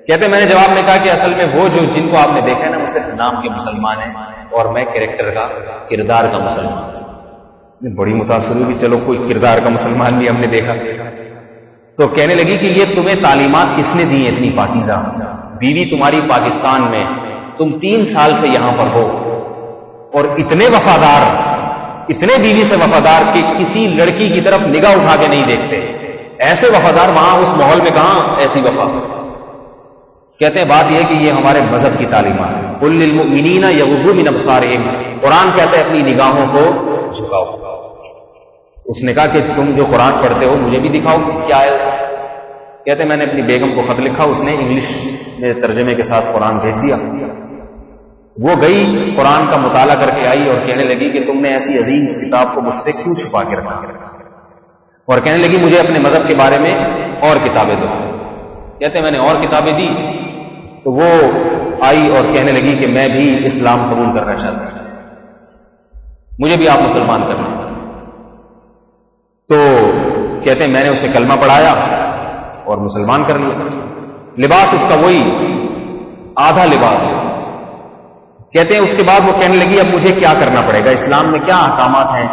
کہتے ہیں میں نے جواب میں کہا کہ اصل میں وہ جو جن کو آپ نے دیکھا ہے نا وہ صرف نام کے مسلمان ہیں، اور میں کریکٹر کا، کردار کا مسلمان ہوں. بڑی متاثر ہوئی کہ چلو کوئی کردار کا مسلمان بھی ہم نے دیکھا. تو کہنے لگی کہ یہ تمہیں تعلیمات کس نے دی اتنی پاکیزہ؟ بیوی تمہاری پاکستان میں، تم 3 سال سے یہاں پر ہو، اور اتنے وفادار، اتنے بیوی سے وفادار کہ کسی لڑکی کی طرف نگاہ اٹھا کے نہیں دیکھتے. ایسے وفادار وہاں اس ماحول میں کہاں ایسی وفا؟ کہتے ہیں بات یہ کہ یہ ہمارے مذہب کی تعلیمات ہے. قل للمؤمنین یغضوا من ابصارہم، قرآن کہتا ہے اپنی نگاہوں کو جھکاؤ. اس نے کہا کہ تم جو قرآن پڑھتے ہو مجھے بھی دکھاؤ کیا ہے اس میں. کہتے ہیں میں نے اپنی بیگم کو خط لکھا، اس نے انگلش میں ترجمے کے ساتھ قرآن بھیج دیا. وہ گئی قرآن کا مطالعہ کر کے آئی اور کہنے لگی کہ تم نے ایسی عظیم کتاب کو مجھ سے کیوں چھپا کے رکھا؟ اور کہنے لگی مجھے اپنے مذہب کے بارے میں اور کتابیں دو. کہتے ہیں میں نے اور کتابیں دی تو وہ آئی اور کہنے لگی کہ میں بھی اسلام قبول کرنا چاہتا ہوں، مجھے بھی آپ مسلمان کر لیں. تو کہتے ہیں میں نے اسے کلمہ پڑھایا اور مسلمان کر لیا. لباس اس کا وہی آدھا لباس. کہتے ہیں اس کے بعد وہ کہنے لگی اب مجھے کیا کرنا پڑے گا، اسلام میں کیا احکامات ہیں؟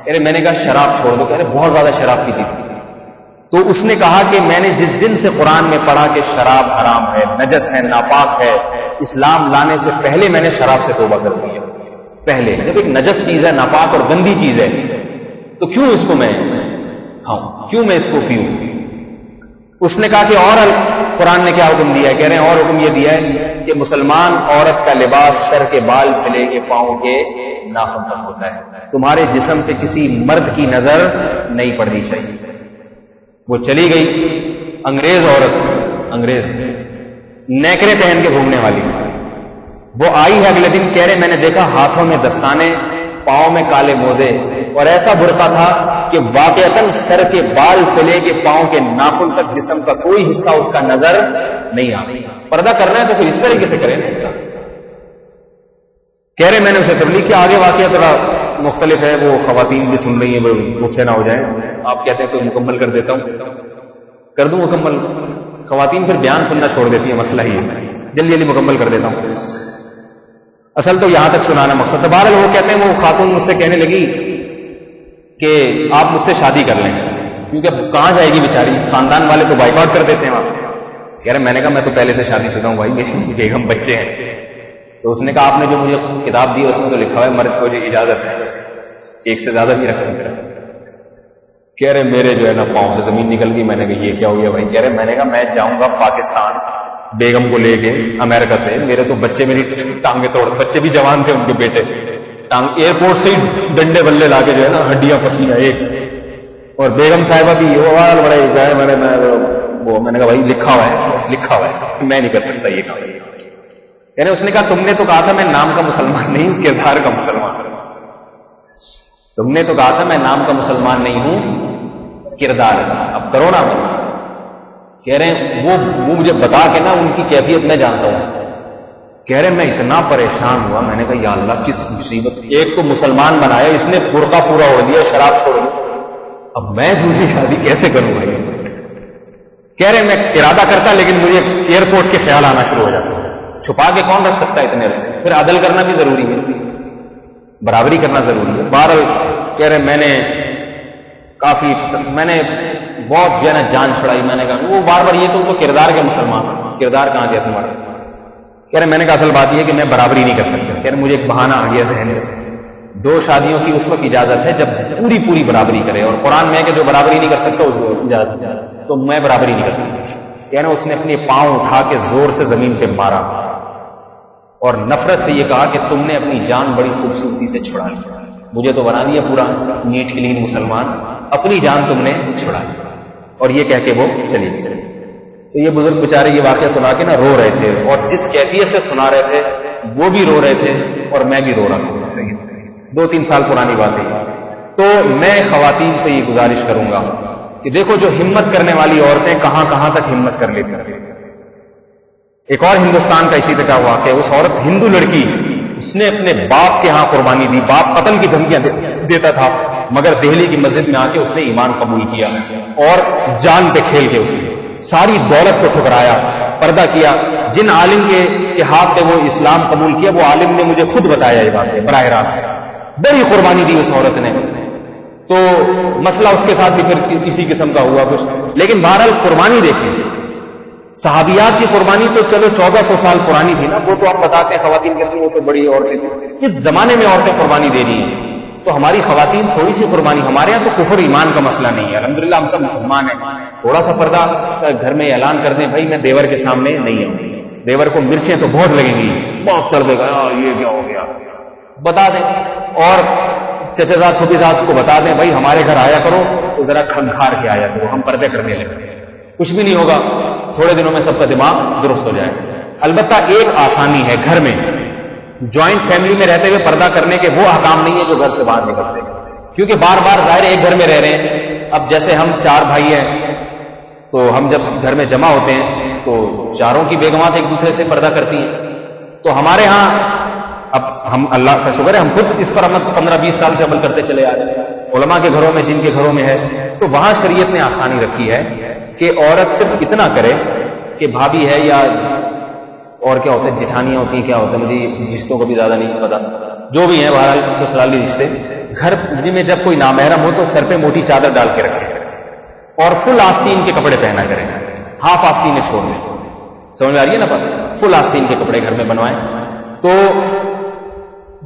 ارے میں نے کہا شراب چھوڑ دو. کہہ رہے بہت زیادہ شراب پیتی تھی. تو اس نے کہا کہ میں نے جس دن سے قرآن میں پڑھا کہ شراب حرام ہے، نجس ہے، ناپاک ہے، اسلام لانے سے پہلے میں نے شراب سے توبہ کر دی. پہلے جب ایک نجس چیز ہے، ناپاک اور گندی چیز ہے، تو کیوں اس کو میں کھاؤں، کیوں میں اس کو پیوں؟ اس نے کہا کہ اور قرآن نے کیا حکم دیا ہے؟ کہہ رہے ہیں اور حکم یہ دیا ہے کہ مسلمان عورت کا لباس سر کے بال سے لے کے پاؤں کے ناخن تک ہوتا ہے. تمہارے جسم پہ کسی مرد کی نظر نہیں پڑنی چاہیے. وہ چلی گئی انگریز عورت، انگریز نیکرے پہن کے گھومنے والی. وہ آئی ہے اگلے دن، کہہ رہے میں نے دیکھا ہاتھوں میں دستانے، پاؤں میں کالے موزے، اور ایسا برقع تھا کہ واقعتاً سر کے بال سے لے کے پاؤں کے ناخن تک جسم کا کوئی حصہ اس کا نظر نہیں آ رہا. پردہ کرنا ہے تو پھر اس طریقے سے کریں نا انسان. کہہ رہے میں نے اسے تبلیغ کیا. آگے واقعہ تھوڑا مختلف ہے، وہ خواتین بھی سن رہی ہیں، غصے نہ ہو جائیں. آپ کہتے ہیں تو مکمل کر دیتا ہوں، کر دوں مکمل. خواتین پھر بیان سننا چھوڑ دیتی ہیں، مسئلہ ہی ہے. جلدی جلدی مکمل کر دیتا ہوں. اصل تو یہاں تک سنانا مقصد تھا. بہرحال وہ کہتے ہیں وہ خاتون مجھ سے کہنے لگی کہ آپ مجھ سے شادی کر لیں، کیونکہ کہاں جائے گی بیچاری، خاندان والے تو بائیکاٹ کر دیتے ہیں وہاں. کہہ رہے میں نے کہا میں تو پہلے سے شادی شدہ ہوں بھائی، میری بیگم بچے ہیں. تو اس نے کہا آپ نے جو مجھے کتاب دی اس میں تو لکھا ہوا ہے مرد کو مجھے اجازت ہے ایک سے زیادہ بھی رکھ سکتا ہے. کہہ رہے میرے جو ہے نا پاؤں سے زمین نکل گئی. میں نے کہا یہ کیا ہو گیا بھائی؟ کہہ رہے میں نے کہا میں جاؤں گا پاکستان بیگم کو لے کے امریکہ سے، میرے تو بچے میری ٹانگیں توڑ، بچے بھی جوان تھے ان کے بیٹے، ایئرپورٹ سے ہی ڈنڈے بلے لا کے جو ہے نا ہڈیاں پسیاں ایک. اور بیگم صاحبہ بھی میں نے کہا بھائی لکھا ہوا ہے، بس لکھا ہوا ہے، میں نہیں کر سکتا یہ کام. یعنی اس نے کہا تم نے تو کہا تھا میں نام کا مسلمان نہیں ہوں، کردار کا مسلمان. تم نے تو کہا تھا میں نام کا مسلمان نہیں ہوں، کردار کا. اب کرو نا. کہہ رہے ہیں وہ مجھے بتا کے نا ان کی کیفیت میں جانتا ہوں. کہہ رہے میں اتنا پریشان ہوا. میں نے کہا یا اللہ کس مصیبت، ایک تو مسلمان بنایا اس نے، برقع پورا اڑ دیا، شراب چھوڑ دی، اب میں دوسری شادی کیسے کروں بھائی؟ کہہ رہے میں ارادہ کرتا لیکن مجھے ایئرپورٹ کے خیال آنا شروع ہو جاتا. چھپا کے کون رکھ سکتا ہے اتنے عرصے؟ پھر عدل کرنا بھی ضروری ہے، برابری کرنا ضروری ہے. بہرحال کہہ رہے میں نے بہت جو ہے نا جان چھڑائی. میں نے کہا وہ بار بار یہ تو کردار کے مسلمان، کردار کہاں گیا تمہارا؟ کہہ رہے میں نے کہا اصل بات یہ ہے کہ میں برابری نہیں کر سکتا. کہہ رہے مجھے ایک بہانہ آ گیا ذہن میں. 2 شادیوں کی اس وقت اجازت ہے جب پوری برابری کرے، اور قرآن میں ہے کہ جو برابری نہیں کر سکتا اس کو اجازت ہے، تو میں برابری نہیں کر سکتا. کہہ رہے اس نے اپنے پاؤں اٹھا کے زور سے زمین پہ مارا اور نفرت سے یہ کہا کہ تم نے اپنی جان بڑی خوبصورتی سے چھڑا لی، مجھے تو بنا دیا پورا نیٹ کلین مسلمان، اپنی جان تم نے چھڑا لی. اور یہ کہہ کے وہ چلی گئی. تو یہ بزرگ بیچارے یہ واقعہ سنا کے نا رو رہے تھے، اور جس کیفیت سے سنا رہے تھے وہ بھی رو رہے تھے اور میں بھی رو رہا تھا. 2-3 سال پرانی بات ہے. تو میں خواتین سے یہ گزارش کروں گا کہ دیکھو جو ہمت کرنے والی عورتیں کہاں کہاں تک ہمت کر لیتی ہیں. ایک اور ہندوستان کا اسی طرح واقعہ ہے. اس عورت ہندو لڑکی، اس نے اپنے باپ کے ہاں قربانی دی. باپ قتل کی دھمکیاں دیتا تھا، مگر دہلی کی مسجد میں آ کے اس نے ایمان قبول کیا اور جان پہ کھیل کے اس نے ساری دولت کو ٹھکرایا، پردہ کیا. جن عالم کے ہاتھ پہ وہ اسلام قبول کیا، وہ عالم نے مجھے خود بتایا یہ بات ہے براہ راست. بڑی قربانی دی اس عورت نے. تو مسئلہ اس کے ساتھ بھی پھر اسی قسم کا ہوا کچھ. لیکن بہرحال قربانی دیکھیں, صحابیات کی قربانی تو چلو 1400 سال پرانی تھی نا, وہ تو آپ بتاتے ہیں خواتین کہتی ہیں وہ تو بڑی عورتیں تھیں. اس زمانے میں عورتیں قربانی دے رہی ہیں, تو ہماری خواتین تھوڑی سی قربانی, ہمارے یہاں تو کفر ایمان کا مسئلہ نہیں ہے, الحمدللہ ہم سب مسلمان ہیں. تھوڑا سا پردہ گھر میں اعلان کر دیں, بھائی میں دیور کے سامنے نہیں آؤں گی, دیور کو مرچیں تو بہت لگیں گی, بہت کر دے گا, یہ کیا ہو گیا, بتا دیں. اور چچا زاد پھوپھی زاد کو بتا دیں, بھائی ہمارے گھر آیا کرو تو ذرا کھنکھار کے آیا کرو, ہم پردے کرنے لگے. کچھ بھی نہیں ہوگا, تھوڑے دنوں میں سب کا دماغ درست ہو جائے. البتہ ایک آسانی ہے, گھر میں جوائنٹ فیملی میں رہتے ہوئے پردہ کرنے کے وہ احکام نہیں ہے جو گھر سے باہر نکلتے ہیں, کیونکہ بار بار ظاہر ایک گھر میں رہ رہے ہیں. اب جیسے ہم 4 بھائی ہیں, تو ہم جب گھر میں جمع ہوتے ہیں تو چاروں کی بیگمات ایک دوسرے سے پردہ کرتی ہیں. تو ہمارے ہاں اب ہم اللہ کا شکر ہے ہم خود اس پر 15-20 سال سے عمل کرتے چلے آ رہے ہیں. علماء کے گھروں میں, جن کے گھروں میں ہے, تو وہاں شریعت نے آسانی رکھی ہے کہ عورت صرف اتنا کرے کہ بھابھی ہے یا اور کیا ہوتے ہیں, جٹھانیاں ہوتی ہیں, کیا ہوتا ہے مجھے رشتوں کو بھی زیادہ نہیں پتا, جو بھی ہیں بہرحال سسرالی رشتے, گھر میں جب کوئی نامحرم ہو تو سر پہ موٹی چادر ڈال کے رکھے اور فل آستین کے کپڑے پہنا کریں, ہاف آستین چھوڑ دیں. سمجھ میں آ رہی ہے نا بات؟ فل آستین کے کپڑے گھر میں بنوائیں. تو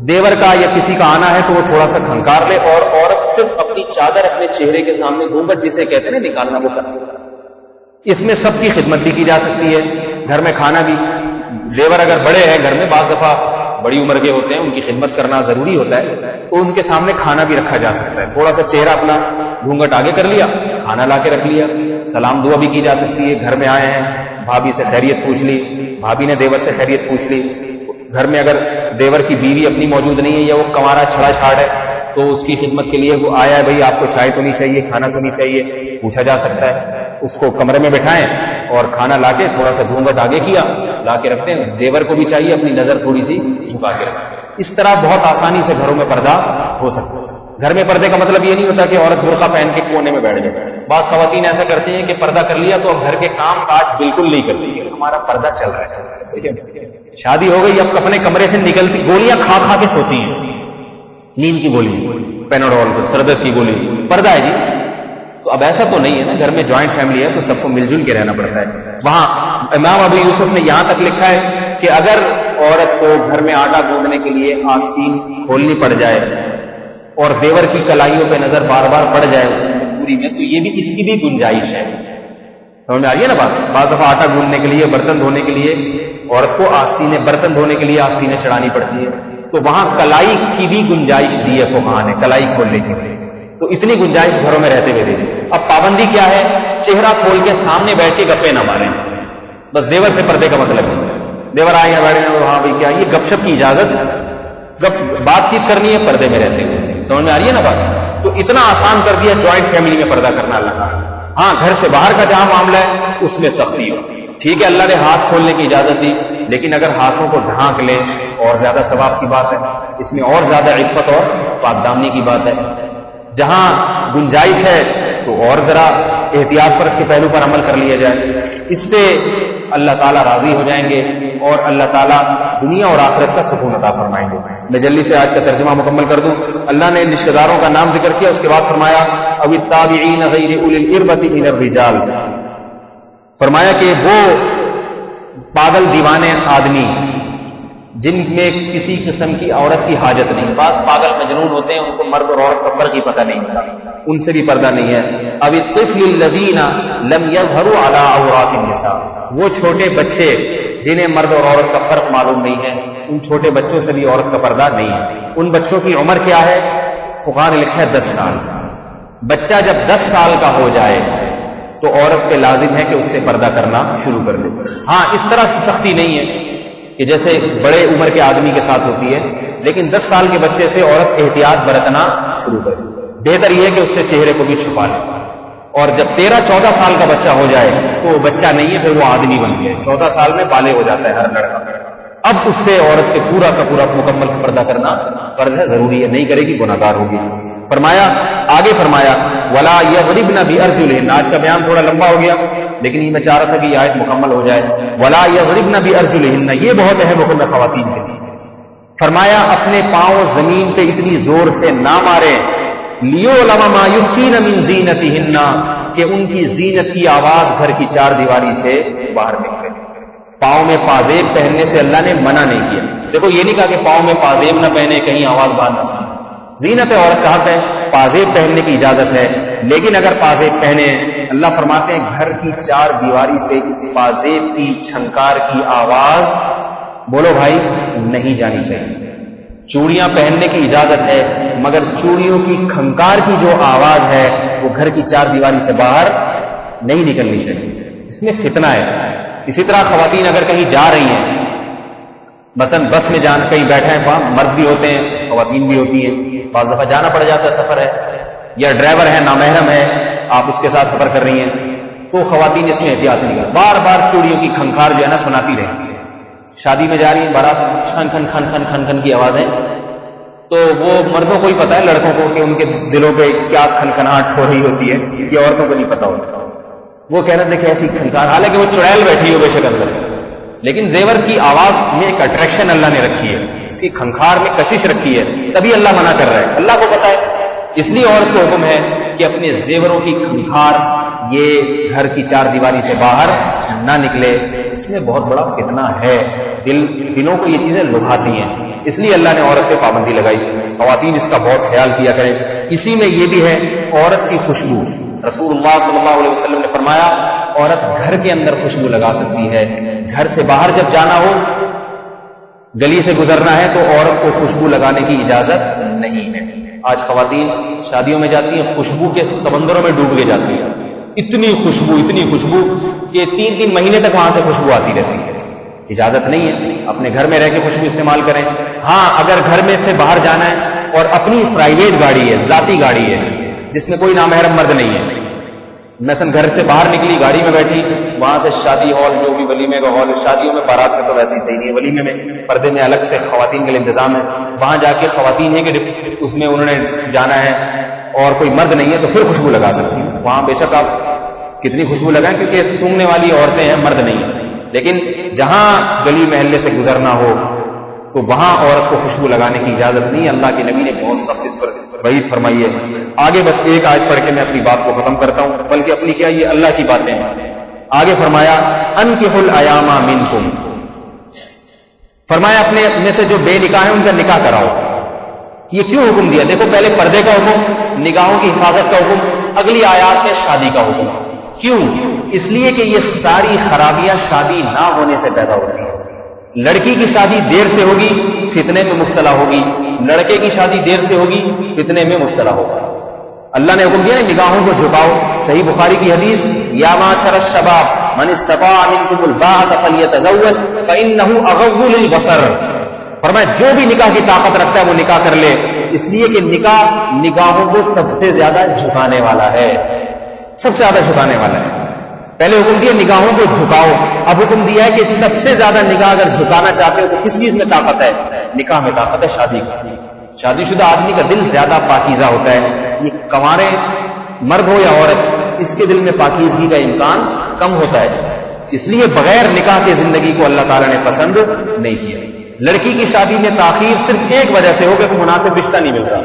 دیور کا یا کسی کا آنا ہے تو وہ تھوڑا سا کھنکار لے, اور عورت صرف اپنی چادر اپنے چہرے کے سامنے, گھونگھٹ جسے کہتے ہیں نکالنا, وہ کرنا. اس میں سب کی خدمت بھی کی جا سکتی ہے, گھر میں کھانا بھی. دیور اگر بڑے ہیں گھر میں, بعض دفعہ بڑی عمر کے ہوتے ہیں, ان کی خدمت کرنا ضروری ہوتا ہے, تو ان کے سامنے کھانا بھی رکھا جا سکتا ہے. تھوڑا سا چہرہ اپنا گھونگھٹ آگے کر لیا, کھانا لا کے رکھ لیا, سلام دعا بھی کی جا سکتی ہے. گھر میں آئے ہیں, بھابھی سے خیریت پوچھ لی, بھابھی نے دیور سے خیریت پوچھ لی. گھر میں اگر دیور کی بیوی اپنی موجود نہیں ہے یا وہ کنوارا چھڑا چھاڑ ہے, تو اس کی خدمت کے لیے وہ آیا ہے, بھائی آپ کو چائے تو نہیں چاہیے, کھانا تو نہیں چاہیے, پوچھا جا سکتا ہے. اس کو کمرے میں بٹھائیں اور کھانا لا کے تھوڑا سا گھونگھٹ آگے کیا, لا کے رکھتے ہیں. دیور کو بھی چاہیے اپنی نظر تھوڑی سی جھکا کے رکھیں. اس طرح بہت آسانی سے گھروں میں پردہ ہو سکتا ہے. گھر میں پردے کا مطلب یہ نہیں ہوتا کہ عورت برقع پہن کے کونے میں بیٹھ جائے. بعض خواتین ایسا کرتی ہیں کہ پردہ کر لیا تو اب گھر کے کام کاج بالکل نہیں کرتی ہے, ہمارا پردہ چل رہا ہے. شادی ہو گئی, اب اپنے کمرے سے نکلتی, گولیاں کھا کھا کے سوتی ہیں, نیند کی گولی, پیناڈول, سردرد کی گولی, پردہ ہے جی. تو اب ایسا تو نہیں ہے نا, گھر میں جوائنٹ فیملی ہے تو سب کو مل جل کے رہنا پڑتا ہے. وہاں امام ابو یوسف نے یہاں تک لکھا ہے کہ اگر عورت کو گھر میں آٹا گوندنے کے لیے آستین کھولنی پڑ جائے اور دیور کی کلائیوں پہ نظر بار بار پڑ جائے پوری میں, تو یہ بھی اس کی بھی گنجائش ہے. سمجھ میں آ رہی ہے نا بات؟ بعض دفعہ آٹا گوندنے کے لیے, برتن دھونے کے لیے عورت کو آستینیں, برتن دھونے کے لیے آستینیں چڑھانی پڑتی ہے, تو وہاں کلائی کی بھی گنجائش دی ہے فقہاء نے, کلائی کھولنے کے لیے. تو اتنی گنجائش گھروں میں رہتے ہوئے دے دی. اب پابندی کیا ہے, چہرہ کھول کے سامنے بیٹھ کے گپے نہ ماریں, بس دیور سے پردے کا مطلب ہے. دیور آئے یا بیٹھے, ہاں بھائی کیا, یہ گپ شپ کی اجازت, بات چیت کرنی ہے پردے میں رہتے ہوئے. سمجھ میں آ رہی ہے نا بات؟ تو اتنا آسان کر دیا جوائنٹ فیملی میں پردہ کرنا اللہ تعالیٰ. ہاں گھر سے باہر کا جہاں معاملہ ہے اس میں سختی ہو, ٹھیک ہے, اللہ نے ہاتھ کھولنے کی اجازت دی, لیکن اگر ہاتھوں کو ڈھانک لیں اور زیادہ ثواب کی بات ہے, اس میں اور زیادہ عفت اور پاک دامنی کی بات ہے. جہاں گنجائش ہے تو اور ذرا احتیاط پر کے پہلو پر عمل کر لیا جائے, اس سے اللہ تعالیٰ راضی ہو جائیں گے اور اللہ تعالیٰ دنیا اور آخرت کا سکون عطا فرمائیں گے. میں جلدی سے آج کا ترجمہ مکمل کر دوں. اللہ نے رشتہ داروں کا نام ذکر کیا, اس کے بعد فرمایا اب التابعین غیر اولی الاربۃ من الرجال, فرمایا کہ وہ پاگل دیوانے آدمی جن میں کسی قسم کی عورت کی حاجت نہیں. بعض پاگل مجنون ہوتے ہیں, ان کو مرد اور عورت کا فرق ہی پتہ نہیں ہوتا, ان سے بھی پردہ نہیں ہے. اب الطفل الذین لم یظہروا علی عورات النساء, وہ چھوٹے بچے جنہیں مرد اور عورت کا فرق معلوم نہیں ہے, ان چھوٹے بچوں سے بھی عورت کا پردہ نہیں ہے. ان بچوں کی عمر کیا ہے؟ فقہاء نے لکھا ہے 10 سال. بچہ جب 10 سال کا ہو جائے تو عورت پہ لازم ہے کہ اس سے پردہ کرنا شروع کر دے. ہاں اس طرح سے سختی نہیں ہے کہ جیسے بڑے عمر کے آدمی کے ساتھ ہوتی ہے, لیکن 10 سال کے بچے سے عورت احتیاط برتنا شروع کر دے. بہتر یہ ہے کہ اس سے چہرے کو بھی چھپا لے. اور جب 13-14 سال کا بچہ ہو جائے تو وہ بچہ نہیں ہے, پھر وہ آدمی بن گیا. 14 سال میں بالغ ہو جاتا ہے ہر لڑکا. اب اس سے عورت کے پورا کا پورا مکمل پردہ کرنا فرض ہے, ضروری ہے, نہیں کرے گی گناہ گار ہوگی. فرمایا, آگے فرمایا ولا یضربن بارجلہن. آج کا بیان تھوڑا لمبا ہو گیا, لیکن یہ میں چاہ رہا تھا کہ یہ آیت مکمل ہو جائے. ولا یضربن بارجلہن, یہ بہت اہم حکم ہے خواتین کے لیے. فرمایا اپنے پاؤں زمین پہ اتنی زور سے نہ مارے لیعلم ما یخفین من زینتہن، کہ ان کی زینت کی آواز گھر کی چار دیواری سے باہر نکلے. پاؤں میں پازیب پہننے سے اللہ نے منع نہیں کیا. دیکھو یہ نہیں کہا کہ پاؤں میں پازیب نہ پہنے کہیں آواز باہر نہ جائے. زینت عورت کا حق ہے، پازیب پہننے کی اجازت ہے، لیکن اگر پازیب پہنے، اللہ فرماتے ہیں گھر کی چار دیواری سے اس پازیب کی چھنکار کی آواز بولو بھائی نہیں جانی چاہیے. چوڑیاں پہننے کی اجازت ہے، مگر چوڑیوں کی کھنکار کی جو آواز ہے وہ گھر کی چار دیواری سے باہر نہیں نکلنی چاہیے. اس میں فتنہ ہے. اسی طرح خواتین اگر کہیں جا رہی ہیں، مثلا بس میں کہیں بیٹھے ہیں، وہاں مرد بھی ہوتے ہیں خواتین بھی ہوتی ہیں، بعض دفعہ جانا پڑ جاتا ہے، سفر ہے یا ڈرائیور ہے نامحرم ہے، آپ اس کے ساتھ سفر کر رہی ہیں، تو خواتین اس میں احتیاط نہیں کریں. بار بار چوڑیوں کی کھنکار جو ہے نا سناتی رہیں. شادی میں جا رہی ہیں، بارات کھن کھن کھن کھن کھن کھن کی آوازیں، تو وہ مردوں کو ہی پتا ہے، لڑکوں کو، کہ ان کے دلوں پہ کیا کھنکھناہٹ ہو رہی ہوتی ہے، یہ عورتوں کو نہیں پتا ہوتا. وہ کہہ رہے تھے کہ ایسی کھنکار، حالانکہ وہ چڑیل بیٹھی ہو بے شک اندر، لیکن زیور کی آواز میں ایک اٹریکشن اللہ نے رکھی ہے، اس کی کھنکار میں کشش رکھی ہے، تبھی اللہ منع کر رہا ہے. اللہ کو پتا ہے، اس لیے عورت کو حکم ہے کہ اپنے زیوروں کی کھنکار یہ گھر کی چار دیواری سے باہر نہ نکلے. اس میں بہت بڑا فتنہ ہے، دلوں کو یہ چیزیں لبھاتی ہیں، اس لیے اللہ نے عورت پہ پابندی لگائی. خواتین اس کا بہت خیال کیا کریں. اسی میں یہ بھی ہے عورت کی خوشبو. رسول اللہ صلی اللہ علیہ وسلم نے فرمایا عورت گھر کے اندر خوشبو لگا سکتی ہے، گھر سے باہر جب جانا ہو، گلی سے گزرنا ہے، تو عورت کو خوشبو لگانے کی اجازت نہیں ہے. آج خواتین شادیوں میں جاتی ہیں، خوشبو کے سمندروں میں ڈوب کے جاتی ہیں. اتنی خوشبو کہ 3 مہینے تک وہاں سے خوشبو آتی رہتی ہے. اجازت نہیں ہے. اپنے گھر میں رہ کے خوشبو استعمال کریں. ہاں اگر گھر میں سے باہر جانا ہے اور اپنی پرائیویٹ گاڑی ہے، ذاتی گاڑی ہے، جس میں کوئی نامحرم مرد نہیں ہے، مثلا گھر سے باہر نکلی، گاڑی میں بیٹھی، وہاں سے شادی ہال، جو بھی ولیمے کا ہال، شادیوں میں بارات میں تو ویسے ہی صحیح نہیں ہے، ولیمے میں پردے میں الگ سے خواتین کے لیے انتظام ہے، وہاں جا کے خواتین ہے کہ اس میں انہوں نے جانا ہے اور کوئی مرد نہیں ہے تو پھر خوشبو لگا سکتی ہیں. وہاں بے شک آپ کتنی خوشبو لگائیں، کیونکہ سونگنے والی عورتیں ہیں، مرد نہیں ہیں. لیکن جہاں گلی محلے سے گزرنا ہو تو وہاں عورت کو خوشبو لگانے کی اجازت نہیں. اللہ کے نبی نے بہت سخت اس پر وعید فرمائی ہے. آگے بس ایک آیت پڑھ کے میں اپنی بات کو ختم کرتا ہوں، بلکہ اپنی کیا، یہ اللہ کی باتیں ہیں. آگے فرمایا انکحوا الایام منکم، فرمایا اپنے میں سے جو بے نکاح ہیں ان کا نکاح کراؤ. یہ کیوں حکم دیا؟ دیکھو پہلے پردے کا حکم، نگاہوں کی حفاظت کا حکم، اگلی آیات میں شادی کا حکم. کیوں؟ اس لیے کہ یہ ساری خرابیاں شادی نہ ہونے سے پیدا ہوتی ہیں. لڑکی کی شادی دیر سے ہوگی، فتنے میں مبتلا ہوگی، لڑکے کی شادی دیر سے ہوگی، فتنے میں مبتلا ہوگا. اللہ نے حکم دیا ہے نگاہوں کو جھکاؤ. صحیح بخاری کی حدیث، یا معشر الشباب من استطاع منکم الباءۃ فلیتزوج فانه اغض للبصر. فرمایا جو بھی نکاح کی طاقت رکھتا ہے وہ نکاح کر لے، اس لیے کہ نکاح نگاہوں کو سب سے زیادہ جھکانے والا ہے، سب سے زیادہ جھکانے والا ہے. پہلے حکم دیا نگاہوں کو جھکاؤ، اب حکم دیا ہے کہ سب سے زیادہ نگاہ اگر جھکانا چاہتے ہو تو کس چیز میں طاقت ہے؟ نکاح میں طاقت ہے، شادی کا. شادی شدہ آدمی کا دل زیادہ پاکیزہ ہوتا ہے. یہ کنوارے مرد ہو یا عورت، اس کے دل میں پاکیزگی کا امکان کم ہوتا ہے. اس لیے بغیر نکاح کی زندگی کو اللہ تعالیٰ نے پسند نہیں کیا. لڑکی کی شادی میں تاخیر صرف ایک وجہ سے ہو کہ مناسب رشتہ نہیں مل رہا،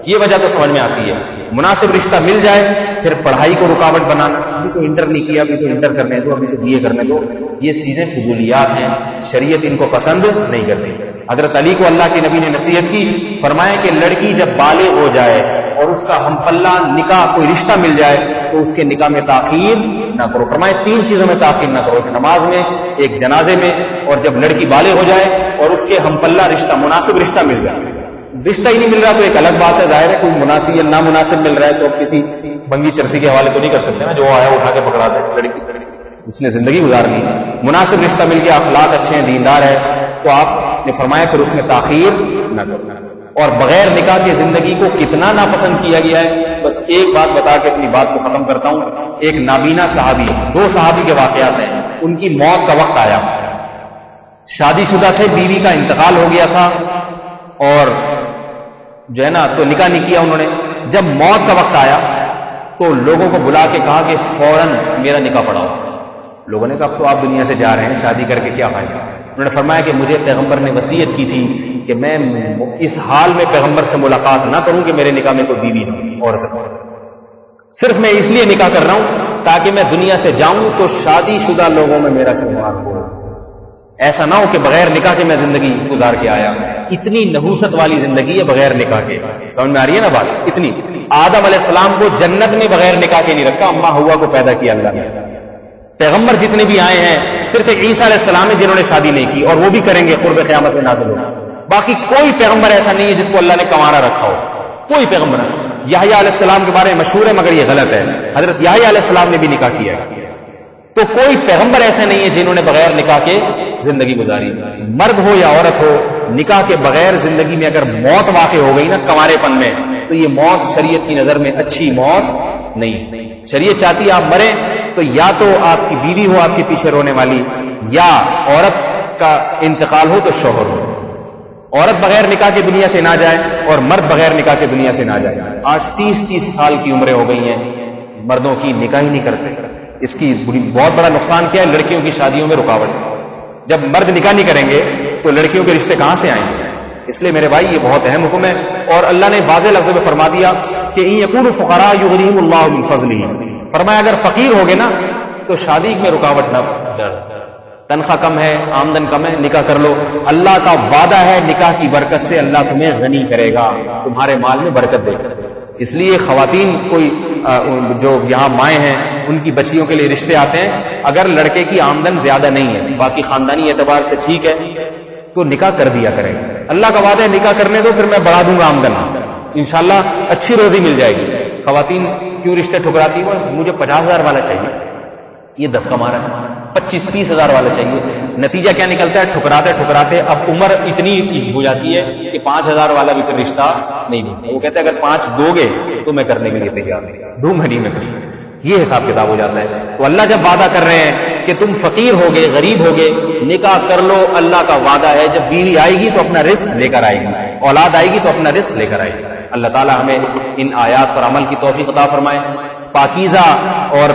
یہ وجہ تو سمجھ میں آتی ہے. مناسب رشتہ مل جائے پھر پڑھائی کو رکاوٹ بنانا، ابھی تو انٹر نہیں کیا، ابھی تو انٹر کرنے دو، ابھی تو BA کرنے دو، یہ چیزیں فضولیات ہیں، شریعت ان کو پسند نہیں کرتی. حضرت علی کو اللہ کے نبی نے نصیحت کی، فرمایا کہ لڑکی جب بالغ ہو جائے اور اس کا ہم پلہ نکاح کوئی رشتہ مل جائے تو اس کے نکاح میں تاخیر نہ کرو. فرمایا 3 چیزوں میں تاخیر نہ کرو، ایک نماز میں، ایک جنازے میں، اور جب لڑکی بالغ ہو جائے اور اس کے ہم پلہ رشتہ، مناسب رشتہ مل جائے. رشتہ ہی نہیں مل رہا تو ایک الگ بات ہے، ظاہر ہے کوئی مناسب یا نامناسب مل رہا ہے تو کسی بنگی چرسی کے حوالے تو نہیں کر سکتے نا، جو آیا اٹھا کے پکڑا دے. لڑکی اس نے زندگی گزارنی ہے، مناسب رشتہ مل گیا، اخلاق اچھے ہیں، دیندار ہے، تو آپ نے فرمایا پھر اس میں تاخیر نہ کرنا. اور بغیر نکاح کی زندگی کو کتنا ناپسند کیا گیا ہے، بس ایک بات بتا کے اپنی بات کو ختم کرتا ہوں. ایک نابینا صحابی، 2 صحابی کے واقعات ہیں. ان کی موت کا وقت آیا، شادی شدہ تھے، بیوی کا انتقال ہو گیا تھا، اور جو ہے نا تو نکاح نہیں کیا انہوں نے. جب موت کا وقت آیا تو لوگوں کو بلا کے کہا کہ فوراً میرا نکاح پڑھاؤ. لوگوں نے کہا اب تو آپ دنیا سے جا رہے ہیں، شادی کر کے کیا فائدہ. انہوں نے فرمایا کہ مجھے پیغمبر نے وصیت کی تھی کہ میں اس حال میں پیغمبر سے ملاقات نہ کروں کہ میرے نکاح میں کوئی بیوی نہ ہو. عورت. صرف میں اس لیے نکاح کر رہا ہوں تاکہ میں دنیا سے جاؤں تو شادی شدہ لوگوں میں میرا شمار ہو. ایسا نہ ہو کہ بغیر نکاح کے میں زندگی گزار کے آیا. اتنی نحوست والی زندگی ہے بغیر نکاح کے. سمجھ میں آ رہی ہے نا بات؟ اتنی. آدم علیہ السلام کو جنت میں بغیر نکاح کے نہیں رکھا, اماں ہوا کو پیدا کیا اللہ نے. پیغمبر جتنے بھی آئے ہیں صرف ایک عیسیٰ علیہ السلام ہے جنہوں نے شادی نہیں کی, اور وہ بھی کریں گے قرب قیامت میں نازل ہو. باقی کوئی پیغمبر ایسا نہیں ہے جس کو اللہ نے کنوارا رکھا ہو. کوئی پیغمبر نہیں. یحییٰ علیہ السلام کے بارے میں مشہور ہے مگر یہ غلط ہے. حضرت یحییٰ علیہ السلام نے بھی نکاح کیا ہے. تو کوئی پیغمبر ایسے نہیں ہے جنہوں نے بغیر نکاح کے زندگی گزاری. مرد ہو یا عورت ہو, نکاح کے بغیر زندگی میں اگر موت واقع ہو گئی نا کنوارے پن میں, تو یہ موت شریعت کی نظر میں اچھی موت نہیں. شریعت چاہتی ہے آپ مریں تو یا تو آپ کی بیوی ہو آپ کے پیچھے رونے والی, یا عورت کا انتقال ہو تو شوہر ہو. عورت بغیر نکاح کے دنیا سے نہ جائے اور مرد بغیر نکاح کے دنیا سے نہ جائے. آج 30 سال کی عمریں ہو گئی ہیں, مردوں کی نکاح ہی نہیں کرتے. اس کی بہت بڑا نقصان کیا ہے؟ لڑکیوں کی شادیوں میں رکاوٹ. جب مرد نکاح نہیں کریں گے تو لڑکیوں کے رشتے کہاں سے آئیں گے؟ اس لیے میرے بھائی یہ بہت اہم حکم ہے, اور اللہ نے واضح لفظوں میں فرما دیا کہ ان یکونوا فقراء یغنیہم اللہ من فضلہ. فرمایا اگر فقیر ہوگے نا تو شادی میں رکاوٹ نہ ڈر. تنخواہ کم ہے, آمدن کم ہے, نکاح کر لو. اللہ کا وعدہ ہے نکاح کی برکت سے اللہ تمہیں غنی کرے گا, تمہارے مال میں برکت دے گا. اس لیے خواتین کوئی جو یہاں مائیں ہیں ان کی بچیوں کے لیے رشتے آتے ہیں, اگر لڑکے کی آمدن زیادہ نہیں ہے, باقی خاندانی اعتبار سے ٹھیک ہے, تو نکاح کر دیا کریں. اللہ کا وعدہ ہے نکاح کرنے دو پھر میں بڑھا دوں گا آمدن, انشاءاللہ اچھی روزی مل جائے گی. خواتین کیوں رشتے ٹھکراتی ہیں؟ مجھے 50,000 والا چاہیے, یہ 10 کما رہا ہے, 25-30 ہزار والا چاہیے. نتیجہ کیا نکلتا ہے؟ ٹھکراتے ٹھکراتے اب عمر اتنی ہو جاتی ہے کہ 5,000 والا بھی پھر رشتہ نہیں ملتا. وہ کہتے ہیں اگر 5 دو گے تو میں کرنے کے لیے تیار نہیں, 2 مہینے میں کچھ. یہ حساب کتاب ہو جاتا ہے. تو اللہ جب وعدہ کر رہے ہیں کہ تم فقیر ہوگے, غریب ہوگے, نکاح کر لو, اللہ کا وعدہ ہے جب بیوی آئے گی تو اپنا رزق لے کر آئے گی, اولاد آئے گی تو اپنا رزق لے کر آئے گی. اللہ تعالیٰ ہمیں ان آیات پر عمل کی توفیق عطا فرمائے. پاکیزہ اور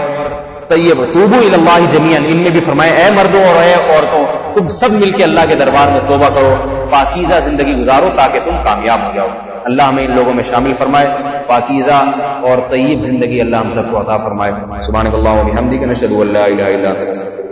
طیب توبوا الی اللہ جمیعا, ان میں بھی فرمائے اے مردوں اور اے عورتوں تم سب مل کے اللہ کے دربار میں توبہ کرو, پاکیزہ زندگی گزارو تاکہ تم کامیاب ہو جاؤ. اللہ ہمیں ان لوگوں میں شامل فرمائے. پاکیزہ اور طیب زندگی اللہ ہم سب کو عطا فرمائے. سبحانک اللہم و بحمدک نشہد ان لا الہ الا انت